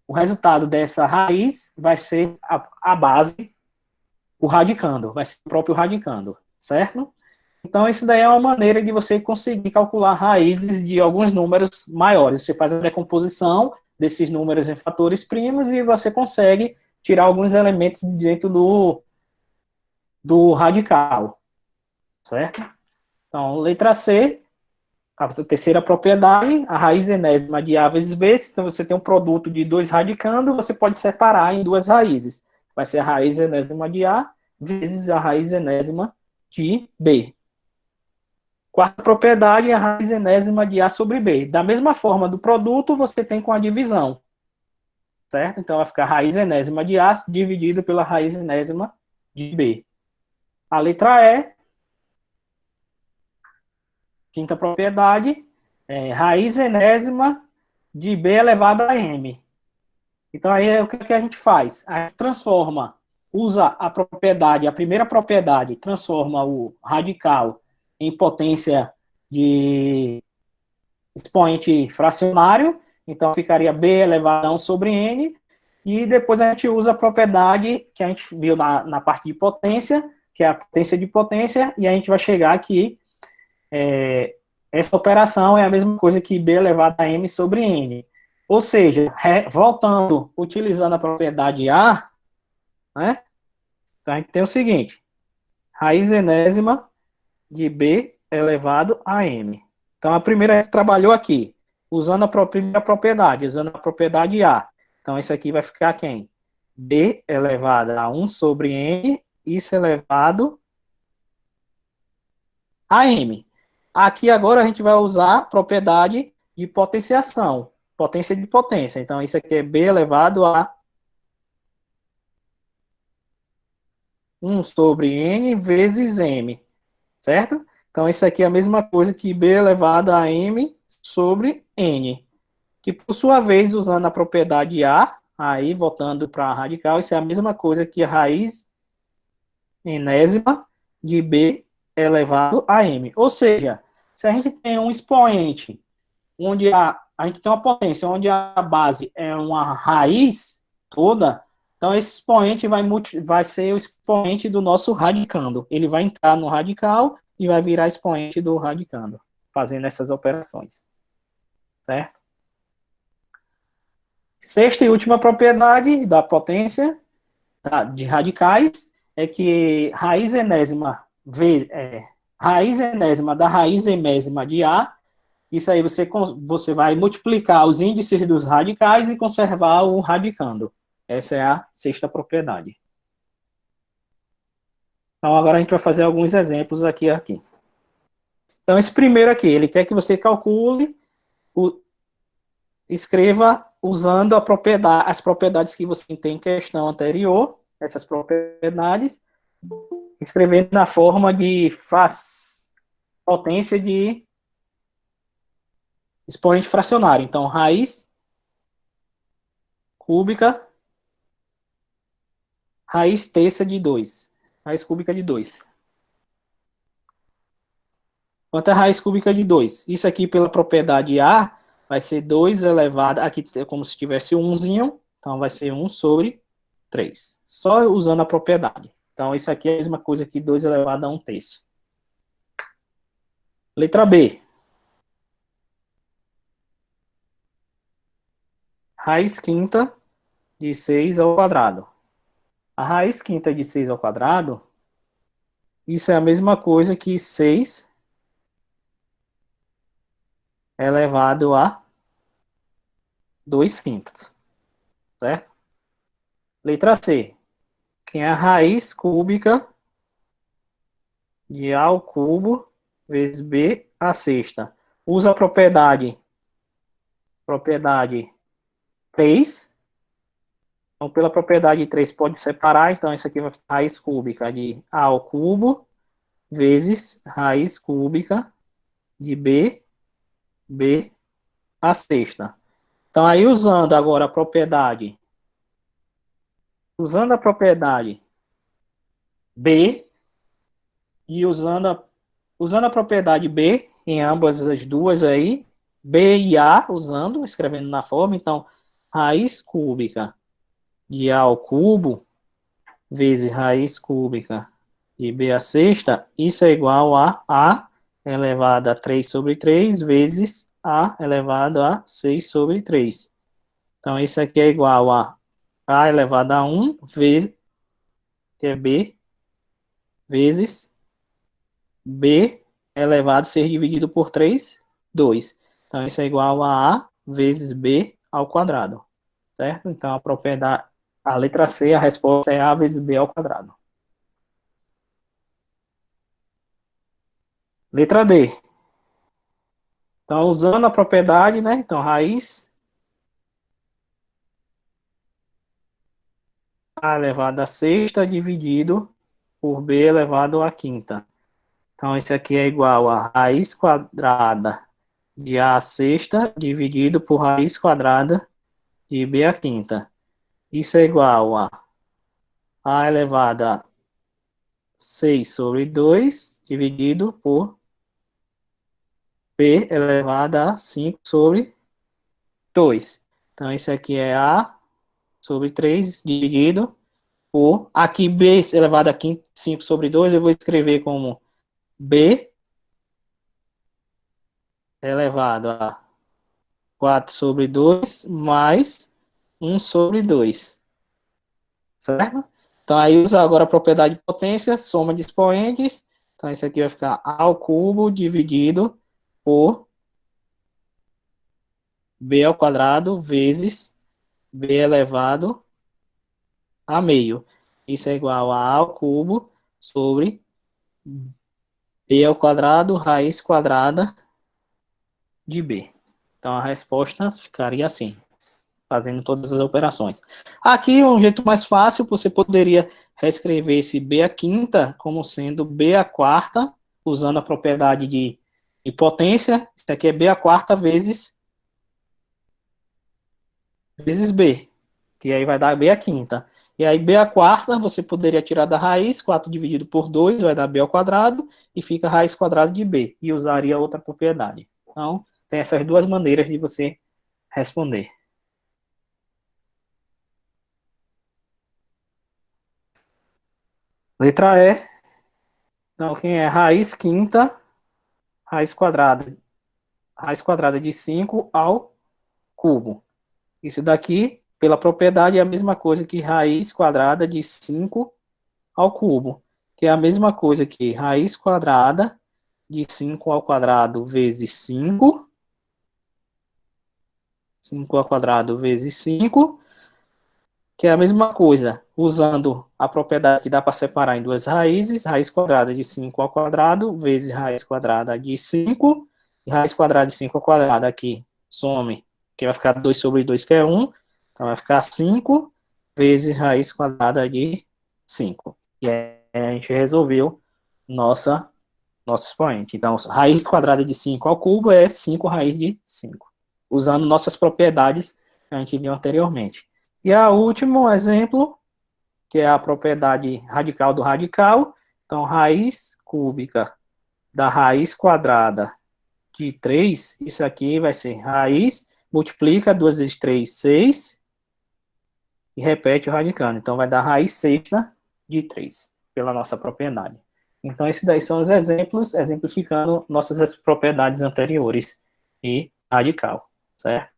o resultado dessa raiz vai ser a base, o radicando, vai ser o próprio radicando, certo? Então, isso daí é uma maneira de você conseguir calcular raízes de alguns números maiores. Você faz a decomposição desses números em fatores primos e você consegue tirar alguns elementos dentro do radical, certo? Então, letra C, a terceira propriedade, a raiz enésima de A vezes B. Então, você tem um produto de dois radicando, você pode separar em duas raízes. Vai ser a raiz enésima de A vezes a raiz enésima de B. Quarta propriedade, a raiz enésima de A sobre B. Da mesma forma do produto, você tem com a divisão, certo? Então, vai ficar a raiz enésima de A dividido pela raiz enésima de B. A letra E, quinta propriedade, raiz enésima de B elevado a M. Então, aí o que a gente faz? A gente transforma, usa a propriedade, a primeira propriedade, transforma o radical em potência de expoente fracionário, então ficaria B elevado a 1 sobre N, e depois a gente usa a propriedade que a gente viu na parte de potência, que é a potência de potência, e a gente vai chegar aqui, essa operação é a mesma coisa que B elevado a M sobre N. Ou seja, voltando, utilizando a propriedade A, né? Então a gente tem o seguinte, raiz enésima de B elevado a M. Então a primeira a gente trabalhou aqui, usando a primeira propriedade, usando a propriedade A. Então, isso aqui vai ficar quem? B elevado a 1 sobre N, isso elevado a M. Aqui agora a gente vai usar a propriedade de potenciação, potência de potência. Então, isso aqui é B elevado a 1 sobre N vezes M, certo? Então, isso aqui é a mesma coisa que B elevado a M sobre N, que por sua vez, usando a propriedade A, aí voltando para a radical, isso é a mesma coisa que a raiz enésima de B elevado a M. Ou seja, se a gente tem um expoente onde a gente tem uma potência onde a base é uma raiz toda, então esse expoente vai ser o expoente do nosso radicando. Ele vai entrar no radical e vai virar expoente do radicando, fazendo essas operações. Certo? Sexta e última propriedade da potência de radicais é que raiz enésima da raiz emésima de A, isso aí você vai multiplicar os índices dos radicais e conservar o radicando. Essa é a sexta propriedade. Então, agora a gente vai fazer alguns exemplos aqui. Então, esse primeiro aqui, ele quer que você calcule, escreva usando as propriedades que você tem em questão anterior, essas propriedades, escrevendo na forma de potência de expoente fracionário. Então, raiz cúbica, raiz terça de 2. Raiz cúbica de 2. Quanto a raiz cúbica de 2? Isso aqui, pela propriedade A, vai ser 2 elevado, aqui é como se tivesse umzinho, então vai ser 1 sobre 3. Só usando a propriedade. Então, isso aqui é a mesma coisa que 2 elevado a 1 terço. Letra B. Raiz quinta de 6 ao quadrado. A raiz quinta de 6 ao quadrado, isso é a mesma coisa que 6 elevado a 2 quintos. Certo? Letra C. Que é a raiz cúbica de A ao cubo vezes B à sexta. Usa a propriedade 3. Então, pela propriedade 3 pode separar, então isso aqui vai ficar raiz cúbica de A ao cubo vezes raiz cúbica de B à sexta. Então, aí usando agora a propriedade B e usando a propriedade B em ambas as duas aí, B e A escrevendo na forma, então, raiz cúbica de A ao cubo vezes raiz cúbica de B à sexta, isso é igual a A elevado a 3 sobre 3 vezes A elevado a 6 sobre 3. Então, isso aqui é igual a elevado a 1 vezes, que é B, vezes B elevado a ser dividido por 3, 2. Então, isso é igual a vezes B ao quadrado. Certo? Então, a letra C, a resposta é A vezes B ao quadrado. Letra D. Então, usando a propriedade, né? Então, raiz A elevado a sexta dividido por B elevado a quinta. Então, isso aqui é igual a raiz quadrada de A à sexta dividido por raiz quadrada de B à quinta. Isso é igual a elevado a 6 sobre 2 dividido por B elevado a 5 sobre 2. Então, isso aqui é A sobre 3 dividido por... Aqui, B elevado a 5 sobre 2, eu vou escrever como B elevado a 4 sobre 2 mais 1 sobre 2. Certo? Então, aí usa agora a propriedade de potência, soma de expoentes. Então, isso aqui vai ficar A ao cubo dividido por B ao quadrado vezes b elevado a meio. Isso é igual a ao cubo sobre b ao quadrado raiz quadrada de b. Então, a resposta ficaria assim, fazendo todas as operações. Aqui, um jeito mais fácil, você poderia reescrever esse b à quinta como sendo b à quarta, usando a propriedade de potência. Isso aqui é b à quarta vezes b, que aí vai dar b à quinta. E aí b à quarta você poderia tirar da raiz, 4 dividido por 2 vai dar b ao quadrado, e fica raiz quadrada de b, e usaria outra propriedade. Então, tem essas duas maneiras de você responder. Letra E. Então, quem é raiz quinta, raiz quadrada de 5 ao cubo. Isso daqui, pela propriedade, é a mesma coisa que raiz quadrada de 5 ao cubo, que é a mesma coisa que raiz quadrada de 5 ao quadrado vezes 5, 5 ao quadrado vezes 5, que é a mesma coisa, usando a propriedade que dá para separar em duas raízes, raiz quadrada de 5 ao quadrado vezes raiz quadrada de 5, e raiz quadrada de 5 ao quadrado aqui, some, que vai ficar 2 sobre 2, que é 1, então vai ficar 5 vezes raiz quadrada de 5. E aí a gente resolveu nosso expoente. Então, raiz quadrada de 5 ao cubo é 5 raiz de 5, usando nossas propriedades que a gente viu anteriormente. E o último exemplo, que é a propriedade radical do radical. Então, raiz cúbica da raiz quadrada de 3, isso aqui vai ser raiz, multiplica 2 vezes 3, 6, e repete o radicando. Então, vai dar raiz sexta de 3, pela nossa propriedade. Então, esses daí são os exemplos, exemplificando nossas propriedades anteriores e radical, certo?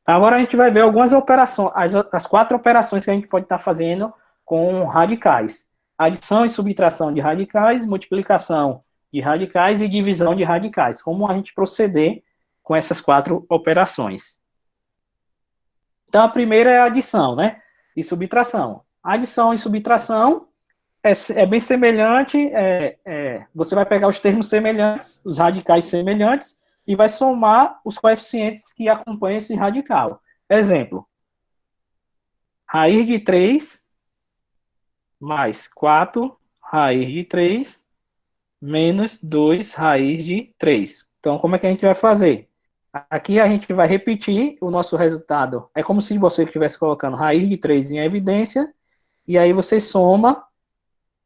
Agora a gente vai ver algumas operações, as 4 operações que a gente pode estar fazendo com radicais. Adição e subtração de radicais, multiplicação de radicais e divisão de radicais. Como a gente proceder com essas 4 operações. Então, a primeira é a adição, né? E subtração. Adição e subtração é bem semelhante, você vai pegar os termos semelhantes, os radicais semelhantes, e vai somar os coeficientes que acompanham esse radical. Exemplo, raiz de 3 mais 4 raiz de 3 menos 2 raiz de 3. Então, como é que a gente vai fazer? Aqui a gente vai repetir o nosso resultado. É como se você estivesse colocando raiz de 3 em evidência, e aí você soma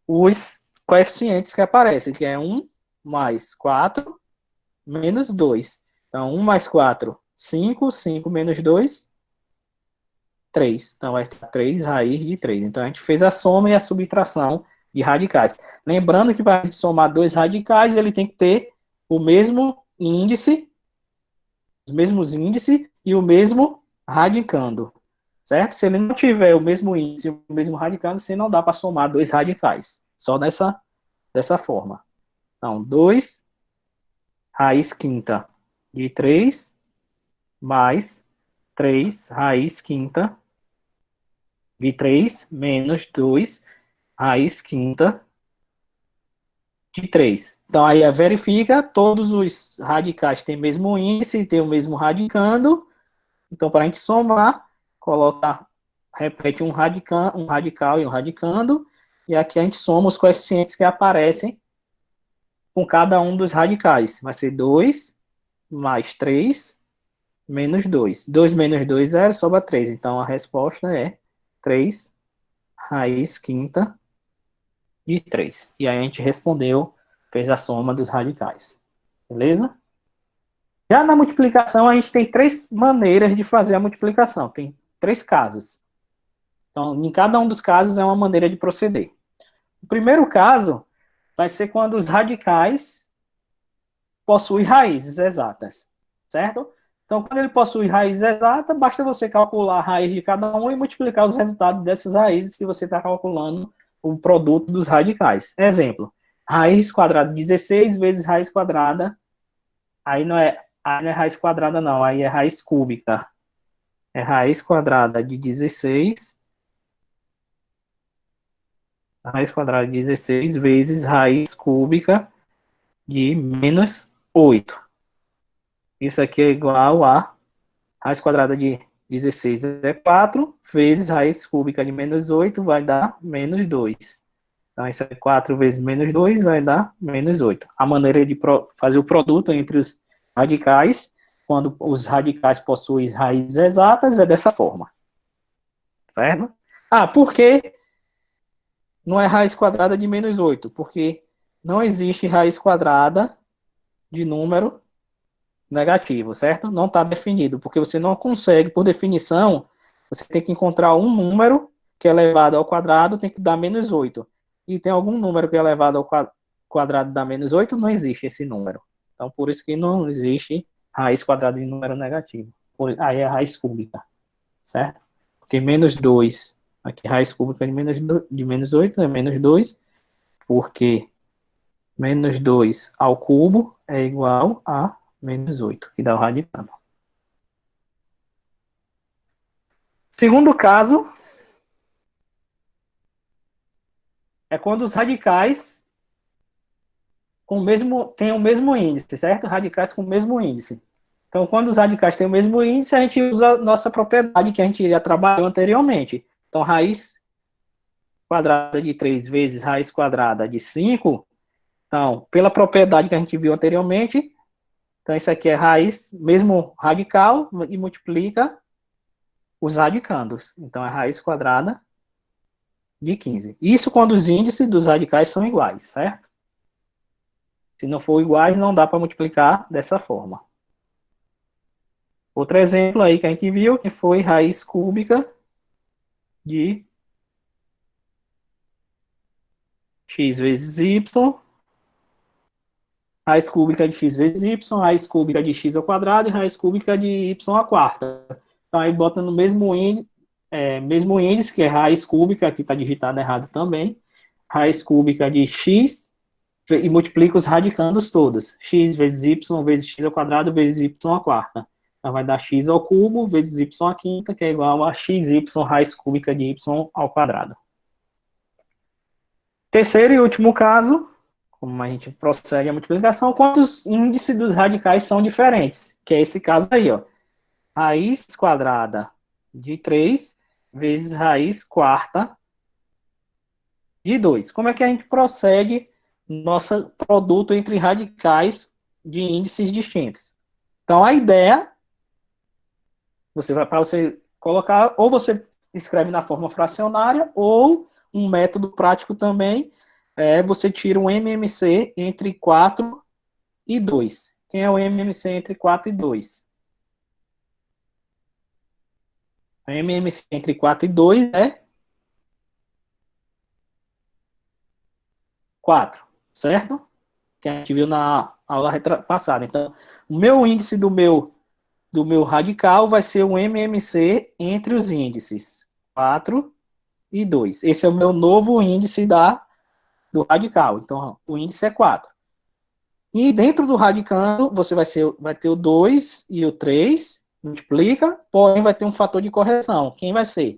os coeficientes que aparecem, que é 1 mais 4 menos 2. Então, 1 mais 4, 5. 5 menos 2, 3. Então, vai estar 3 raiz de 3. Então, a gente fez a soma e a subtração de radicais. Lembrando que para a gente somar dois radicais, ele tem que ter o mesmo índice, os mesmos índices e o mesmo radicando. Certo? Se ele não tiver o mesmo índice e o mesmo radicando, você não dá para somar dois radicais. Só dessa forma. Então, 2 raiz quinta de 3 mais 3 raiz quinta de 3 menos 2 raiz quinta de 3. Então, aí verifica, todos os radicais têm o mesmo índice, têm o mesmo radicando. Então, para a gente somar, repete um radical e um radicando, e aqui a gente soma os coeficientes que aparecem com cada um dos radicais. Vai ser 2 mais 3 menos 2. 2 menos 2 é 0, sobra 3. Então, a resposta é 3 raiz quinta de 3. E aí a gente respondeu, fez a soma dos radicais. Beleza? Já na multiplicação, a gente tem 3 maneiras de fazer a multiplicação. Tem 3 casos. Então, em cada um dos casos é uma maneira de proceder. O primeiro caso vai ser quando os radicais possuem raízes exatas, certo? Então, quando ele possui raiz exata, basta você calcular a raiz de cada um e multiplicar os resultados dessas raízes que você está calculando o produto dos radicais. Exemplo, raiz quadrada de 16 vezes raiz quadrada, aí não é raiz quadrada não, aí é raiz cúbica é raiz quadrada de 16, raiz quadrada de 16 vezes raiz cúbica de menos 8. Isso aqui é igual a raiz quadrada de 16 é 4, vezes raiz cúbica de menos 8 vai dar menos 2. Então, isso é 4 vezes menos 2 vai dar menos 8. A maneira de fazer o produto entre os radicais, quando os radicais possuem raízes exatas, é dessa forma. Certo? Ah, por que não é raiz quadrada de menos 8? Porque não existe raiz quadrada de número negativo, certo? Não está definido, porque você não consegue, por definição, você tem que encontrar um número que é elevado ao quadrado, tem que dar menos 8. E tem algum número que é elevado ao quadrado dá menos 8, não existe esse número. Então, por isso que não existe raiz quadrada de número negativo. Aí é raiz cúbica, certo? Porque menos 2, aqui raiz cúbica de menos 8 é menos 2, porque menos 2 ao cubo é igual a menos 8, que dá o radicando. Segundo caso, é quando os radicais têm o mesmo índice, certo? Radicais com o mesmo índice. Então, quando os radicais têm o mesmo índice, a gente usa a nossa propriedade que a gente já trabalhou anteriormente. Então, raiz quadrada de 3 vezes raiz quadrada de 5. Então, pela propriedade que a gente viu anteriormente, então isso aqui é raiz, mesmo radical, e multiplica os radicandos. Então, é raiz quadrada de 15. Isso quando os índices dos radicais são iguais, certo? Se não for iguais, não dá para multiplicar dessa forma. Outro exemplo aí que a gente viu, que foi raiz cúbica de x vezes y, raiz cúbica de x vezes y, raiz cúbica de x ao quadrado e raiz cúbica de y à quarta. Então, aí bota no mesmo índice, que é raiz cúbica, aqui está digitado errado também, raiz cúbica de x, e multiplica os radicandos todos. X vezes y vezes x ao quadrado vezes y à quarta. Então, vai dar x ao cubo vezes y à quinta, que é igual a xy raiz cúbica de y ao quadrado. Terceiro e último caso, como a gente prossegue a multiplicação, quando os índices dos radicais são diferentes, que é esse caso aí, ó. Raiz quadrada de 3 vezes raiz quarta de 2. Como é que a gente procede nosso produto entre radicais de índices distintos? Então, a ideia, para você colocar, ou você escreve na forma fracionária, ou um método prático também, você tira um MMC entre 4 e 2. Quem é o MMC entre 4 e 2? O MMC entre 4 e 2 é 4, certo? Que a gente viu na aula passada. Então, o meu índice do meu radical vai ser um MMC entre os índices 4 e 2. Esse é o meu novo índice do radical. Então, o índice é 4. E dentro do radicando, você vai ter o 2 e o 3, multiplica, porém vai ter um fator de correção. Quem vai ser?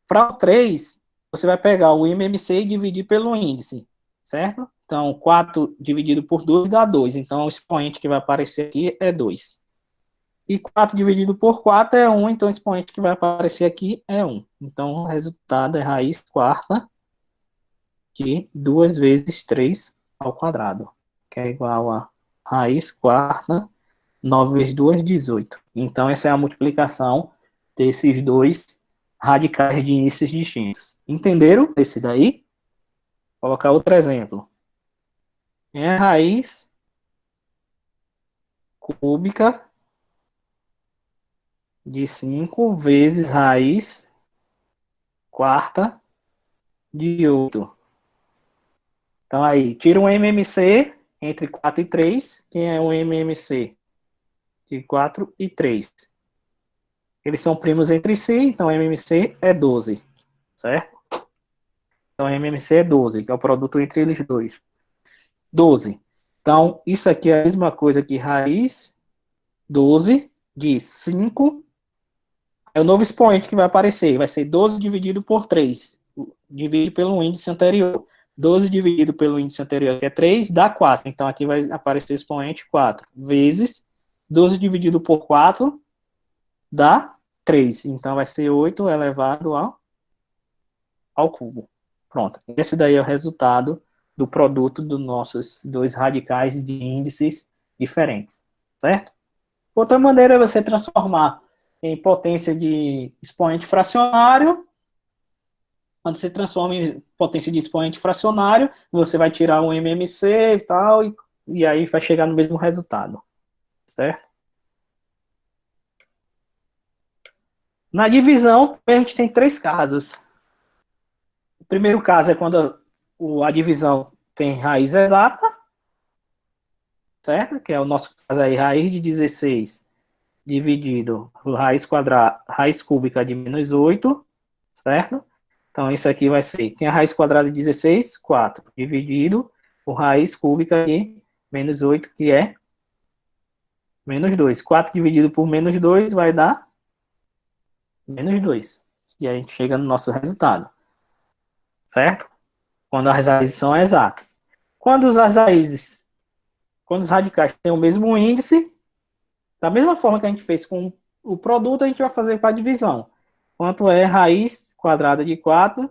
Para o 3, você vai pegar o MMC e dividir pelo índice, certo? Então, 4 dividido por 2 dá 2. Então, o expoente que vai aparecer aqui é 2. E 4 dividido por 4 é 1, então o expoente que vai aparecer aqui é 1. Então, o resultado é raiz quarta de 2 vezes 3 ao quadrado, que é igual a raiz quarta, 9 vezes 2, 18. Então, essa é a multiplicação desses dois radicais de índices distintos. Entenderam esse daí? Vou colocar outro exemplo. É a raiz cúbica de 5 vezes raiz quarta de 8. Então, aí, tira um MMC entre 4 e 3. Quem é um MMC? De 4 e 3. Eles são primos entre si, então MMC é 12, certo? Então, MMC é 12, que é o produto entre eles dois. 12. Então, isso aqui é a mesma coisa que raiz 12 de 5 É o novo expoente que vai aparecer, vai ser 12 dividido por 3, divide pelo índice anterior. 12 dividido pelo índice anterior, que é 3, dá 4. Então, aqui vai aparecer o expoente 4, vezes 12 dividido por 4, dá 3. Então, vai ser 8 elevado ao cubo. Pronto. Esse daí é o resultado do produto dos nossos dois radicais de índices diferentes, certo? Outra maneira é você transformar em potência de expoente fracionário. Quando você transforma em potência de expoente fracionário, você vai tirar um MMC e tal, e aí vai chegar no mesmo resultado, certo? Na divisão, a gente tem três casos. O primeiro caso é quando a divisão tem raiz exata, certo? Que é o nosso caso aí, raiz de 16 dividido por raiz cúbica de menos 8, certo? Então, isso aqui vai ser, quem é a raiz quadrada de 16? 4, dividido por raiz cúbica de menos 8, que é menos 2. 4 dividido por menos 2 vai dar menos 2. E aí a gente chega no nosso resultado, certo? Quando as raízes são exatas. Quando os radicais têm o mesmo índice, da mesma forma que a gente fez com o produto, a gente vai fazer para a divisão. Quanto é raiz quadrada de 4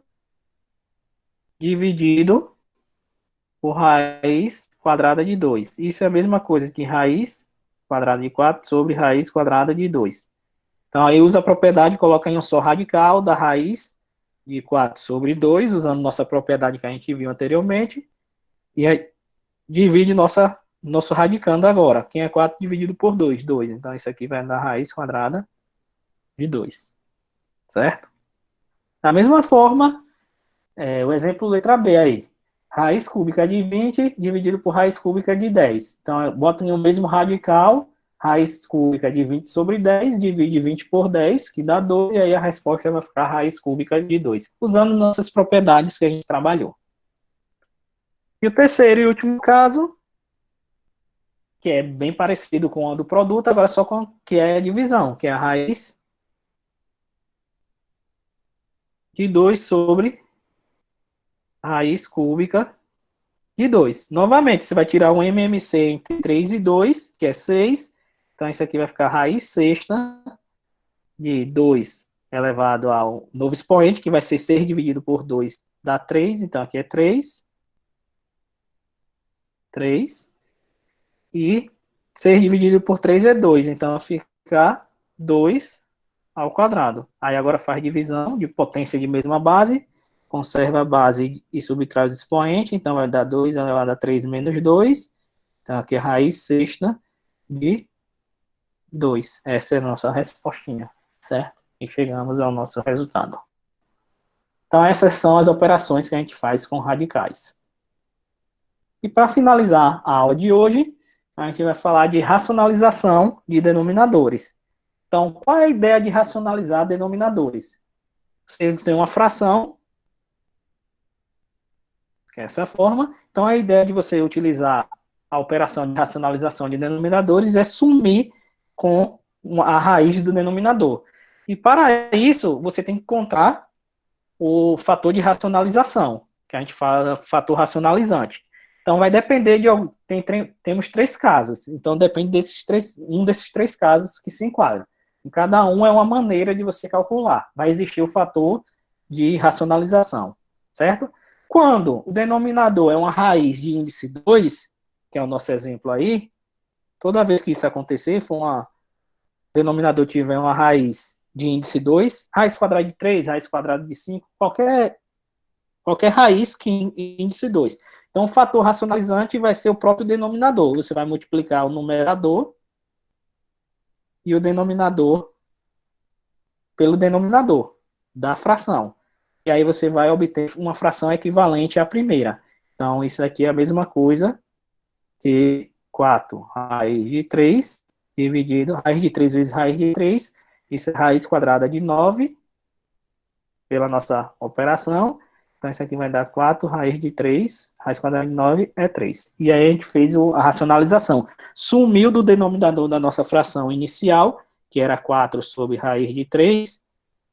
dividido por raiz quadrada de 2. Isso é a mesma coisa que raiz quadrada de 4 sobre raiz quadrada de 2. Então, aí usa a propriedade, coloca em um só radical da raiz de 4 sobre 2, usando nossa propriedade que a gente viu anteriormente, e aí divide nosso radicando agora. Quem é 4 dividido por 2? 2. Então, isso aqui vai dar raiz quadrada de 2. Certo? Da mesma forma, o exemplo letra B aí. Raiz cúbica de 20 dividido por raiz cúbica de 10. Então, eu boto em o mesmo radical, raiz cúbica de 20 sobre 10, divide 20 por 10, que dá 12, e aí a resposta vai ficar raiz cúbica de 2, usando nossas propriedades que a gente trabalhou. E o terceiro e último caso, que é bem parecido com o do produto, agora só que é a divisão, que é a raiz de 2 sobre raiz cúbica de 2. Novamente, você vai tirar um MMC entre 3 e 2, que é 6. Então, isso aqui vai ficar raiz sexta de 2 elevado ao novo expoente, que vai ser 6 dividido por 2, dá 3. Então, aqui é 3. 3. E 6 dividido por 3 é 2. Então, fica 2 ao quadrado. Aí, agora faz divisão de potência de mesma base. Conserva a base e subtrai os expoentes, então vai dar 2 elevado a 3 menos 2. Então, aqui é raiz sexta de 2. Essa é a nossa respostinha, certo? E chegamos ao nosso resultado. Então, essas são as operações que a gente faz com radicais. E para finalizar a aula de hoje, a gente vai falar de racionalização de denominadores. Então, qual é a ideia de racionalizar denominadores? Você tem uma fração, que é essa forma. Então, a ideia de você utilizar a operação de racionalização de denominadores é sumir com a raiz do denominador. E para isso, você tem que encontrar o fator de racionalização, que a gente fala fator racionalizante. Então, vai depender de... Temos três casos. Então, depende um desses três casos que se enquadram. E cada um é uma maneira de você calcular. Vai existir o fator de racionalização, certo? Quando o denominador é uma raiz de índice 2, que é o nosso exemplo aí, toda vez que isso acontecer, o denominador tiver uma raiz de índice 2, raiz quadrada de 3, raiz quadrada de 5, qualquer raiz que índice 2. Então, o fator racionalizante vai ser o próprio denominador. Você vai multiplicar o numerador e o denominador pelo denominador da fração. E aí você vai obter uma fração equivalente à primeira. Então, isso aqui é a mesma coisa que 4 raiz de 3 dividido, raiz de 3 vezes raiz de 3, isso é raiz quadrada de 9, pela nossa operação. Então, isso aqui vai dar 4 raiz de 3, raiz quadrada de 9 é 3. E aí a gente fez a racionalização. Sumiu do denominador da nossa fração inicial que era 4 sobre raiz de 3,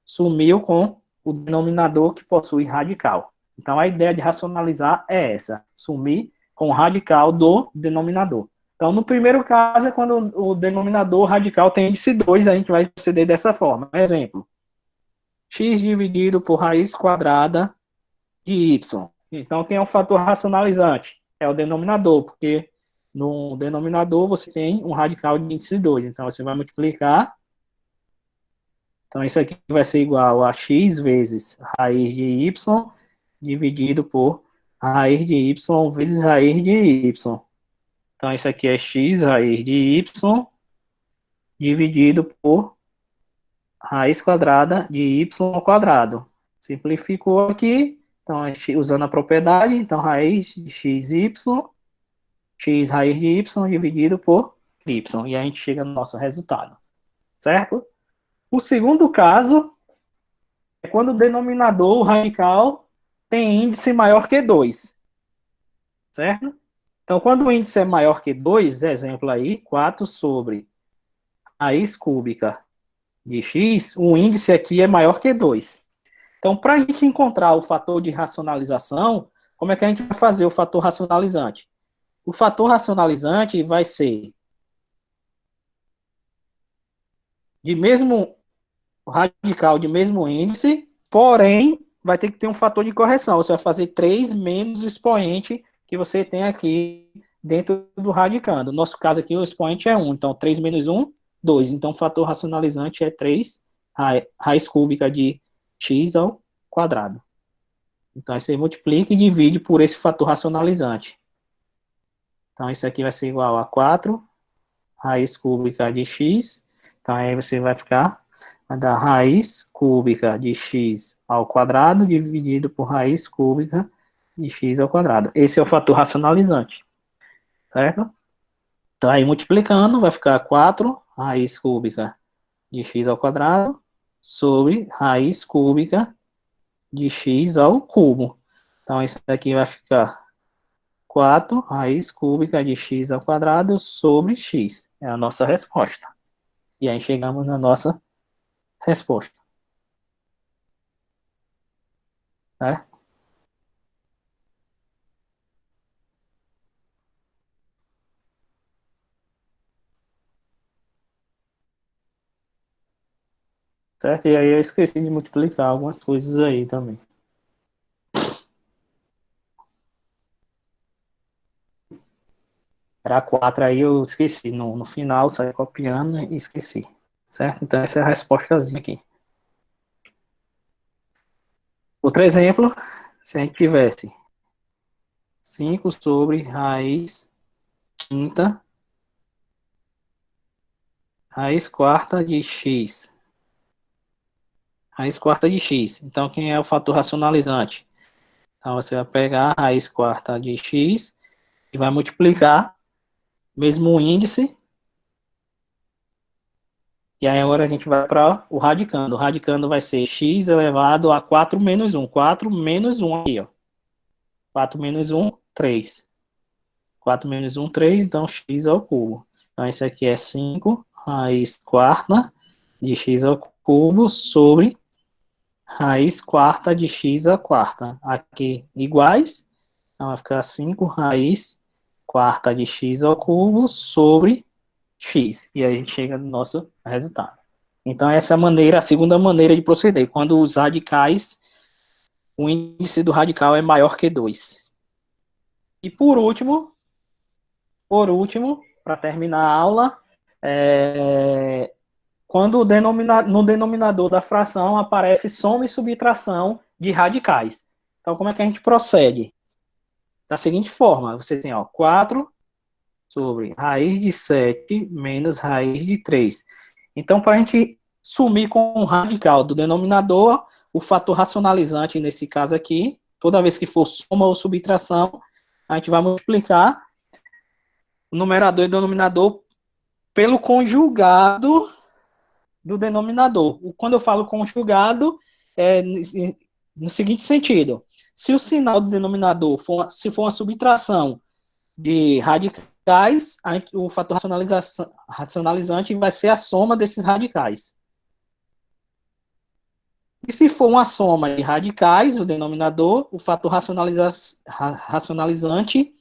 sumiu com o denominador que possui radical. Então, a ideia de racionalizar é essa, sumir com o radical do denominador. Então, no primeiro caso, é quando o denominador radical tem índice 2, a gente vai proceder dessa forma. Exemplo, x dividido por raiz quadrada de y. Então, quem é o fator racionalizante? É o denominador, porque no denominador você tem um radical de índice 2. Então, você vai multiplicar. Então, isso aqui vai ser igual a x vezes raiz de y dividido por raiz de y vezes raiz de y. Então, isso aqui é x raiz de y dividido por raiz quadrada de y ao quadrado. Simplificou aqui, então, usando a propriedade, então, raiz de xy, x raiz de y dividido por y. E a gente chega no nosso resultado, certo? O segundo caso é quando o denominador, o radical, tem índice maior que 2, certo? Então, quando o índice é maior que 2, exemplo aí, 4 sobre raiz cúbica de x, o índice aqui é maior que 2. Então, para a gente encontrar o fator de racionalização, como é que a gente vai fazer o fator racionalizante? O fator racionalizante vai ser de mesmo radical de mesmo índice, porém, vai ter que ter um fator de correção. Você vai fazer 3 menos o expoente que você tem aqui dentro do radicando. No nosso caso aqui, o expoente é 1. Então, 3 menos 1, 2. Então, o fator racionalizante é 3 raiz cúbica de x ao quadrado. Então, aí você multiplica e divide por esse fator racionalizante. Então, isso aqui vai ser igual a 4 raiz cúbica de x. Então, aí você vai dar raiz cúbica de x ao quadrado dividido por raiz cúbica de x ao quadrado. Esse é o fator racionalizante, certo? Então, aí multiplicando, vai ficar 4 raiz cúbica de x ao quadrado sobre raiz cúbica de x ao cubo. Então, isso aqui vai ficar 4 raiz cúbica de x ao quadrado sobre x. É a nossa resposta. E aí chegamos na nossa resposta. Né? Certo? E aí eu esqueci de multiplicar algumas coisas aí também. Era 4 aí, eu esqueci. No final, saí copiando e esqueci. Certo? Então, essa é a respostazinha aqui. Outro exemplo, se a gente tivesse 5 sobre raiz quinta, raiz quarta de x. Raiz quarta de x. Então, quem é o fator racionalizante? Então, você vai pegar a raiz quarta de x e vai multiplicar, mesmo índice. E aí agora a gente vai para o radicando. O radicando vai ser x elevado a 4 menos 1. 4 menos 1 aqui, ó. 4 menos 1, 3. 4 menos 1, 3, então x ao cubo. Então, esse aqui é 5 raiz quarta de x ao cubo sobre raiz quarta de x à quarta. Aqui iguais, então vai ficar 5 raiz quarta de x ao cubo sobre x. E aí a gente chega no nosso resultado. Então, essa é a maneira, a segunda maneira de proceder. Quando os radicais, o índice do radical é maior que 2. E por último, para terminar a aula, quando no denominador da fração aparece soma e subtração de radicais. Então, como é que a gente procede? Da seguinte forma, você tem 4 sobre raiz de 7 menos raiz de 3. Então, para a gente sumir com o radical do denominador, o fator racionalizante nesse caso aqui, toda vez que for soma ou subtração, a gente vai multiplicar o numerador e o denominador pelo conjugado do denominador. Quando eu falo conjugado, é no seguinte sentido: se o sinal do denominador for uma subtração de radical radicais, o fator racionalizante vai ser a soma desses radicais. E se for uma soma de radicais, o denominador, o fator racionalizante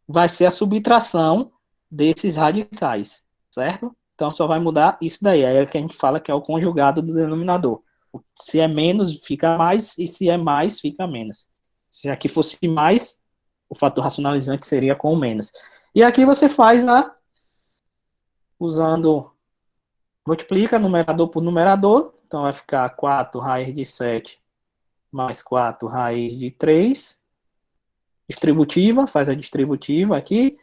vai ser a subtração desses radicais, certo? Então, só vai mudar isso daí. Aí é que a gente fala que é o conjugado do denominador. Se é menos, fica mais, e se é mais, fica menos. Se aqui fosse mais, o fator racionalizante seria com menos. E aqui você faz usando, multiplica numerador por numerador, então vai ficar 4 raiz de 7 mais 4 raiz de 3, distributiva, faz a distributiva aqui,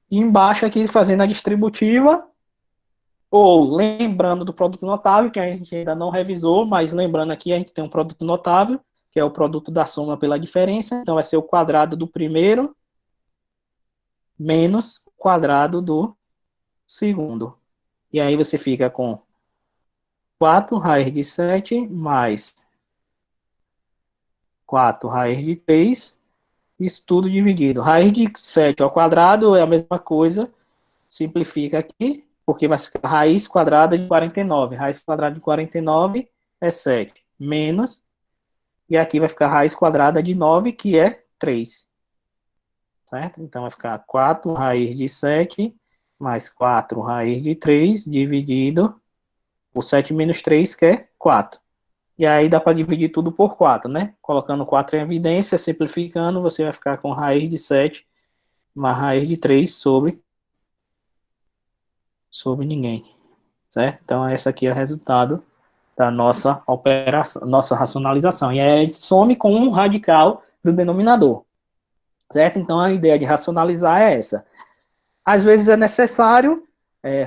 e embaixo aqui fazendo a distributiva, ou lembrando do produto notável, que a gente ainda não revisou, mas lembrando aqui, a gente tem um produto notável, que é o produto da soma pela diferença, então vai ser o quadrado do primeiro menos o quadrado do segundo. E aí você fica com 4 raiz de 7 mais 4 raiz de 3, isso tudo dividido. Raiz de 7 ao quadrado é a mesma coisa, simplifica aqui, porque vai ser raiz quadrada de 49. Raiz quadrada de 49 é 7, menos, e aqui vai ficar raiz quadrada de 9, que é 3. Certo? Então vai ficar 4 raiz de 7 mais 4 raiz de 3 dividido por 7 menos 3, que é 4. E aí dá para dividir tudo por 4, né? Colocando 4 em evidência, simplificando, você vai ficar com raiz de 7 mais raiz de 3 sobre ninguém. Certo? Então, esse aqui é o resultado da nossa operação, nossa racionalização. E aí a gente some com um radical do denominador. Certo? Então, a ideia de racionalizar é essa. Às vezes é necessário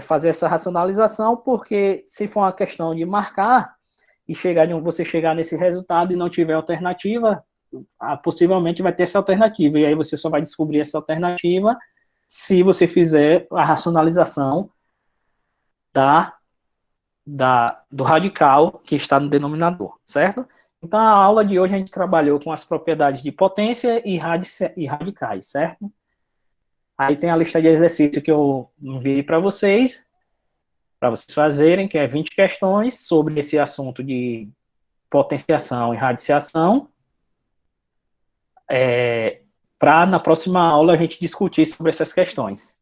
fazer essa racionalização, porque se for uma questão de marcar, e você chegar nesse resultado e não tiver alternativa, possivelmente vai ter essa alternativa, e aí você só vai descobrir essa alternativa se você fizer a racionalização do radical que está no denominador, certo? Então, a aula de hoje a gente trabalhou com as propriedades de potência e radicais, certo? Aí tem a lista de exercícios que eu enviei para vocês fazerem, que é 20 questões sobre esse assunto de potenciação e radiciação, para na próxima aula a gente discutir sobre essas questões.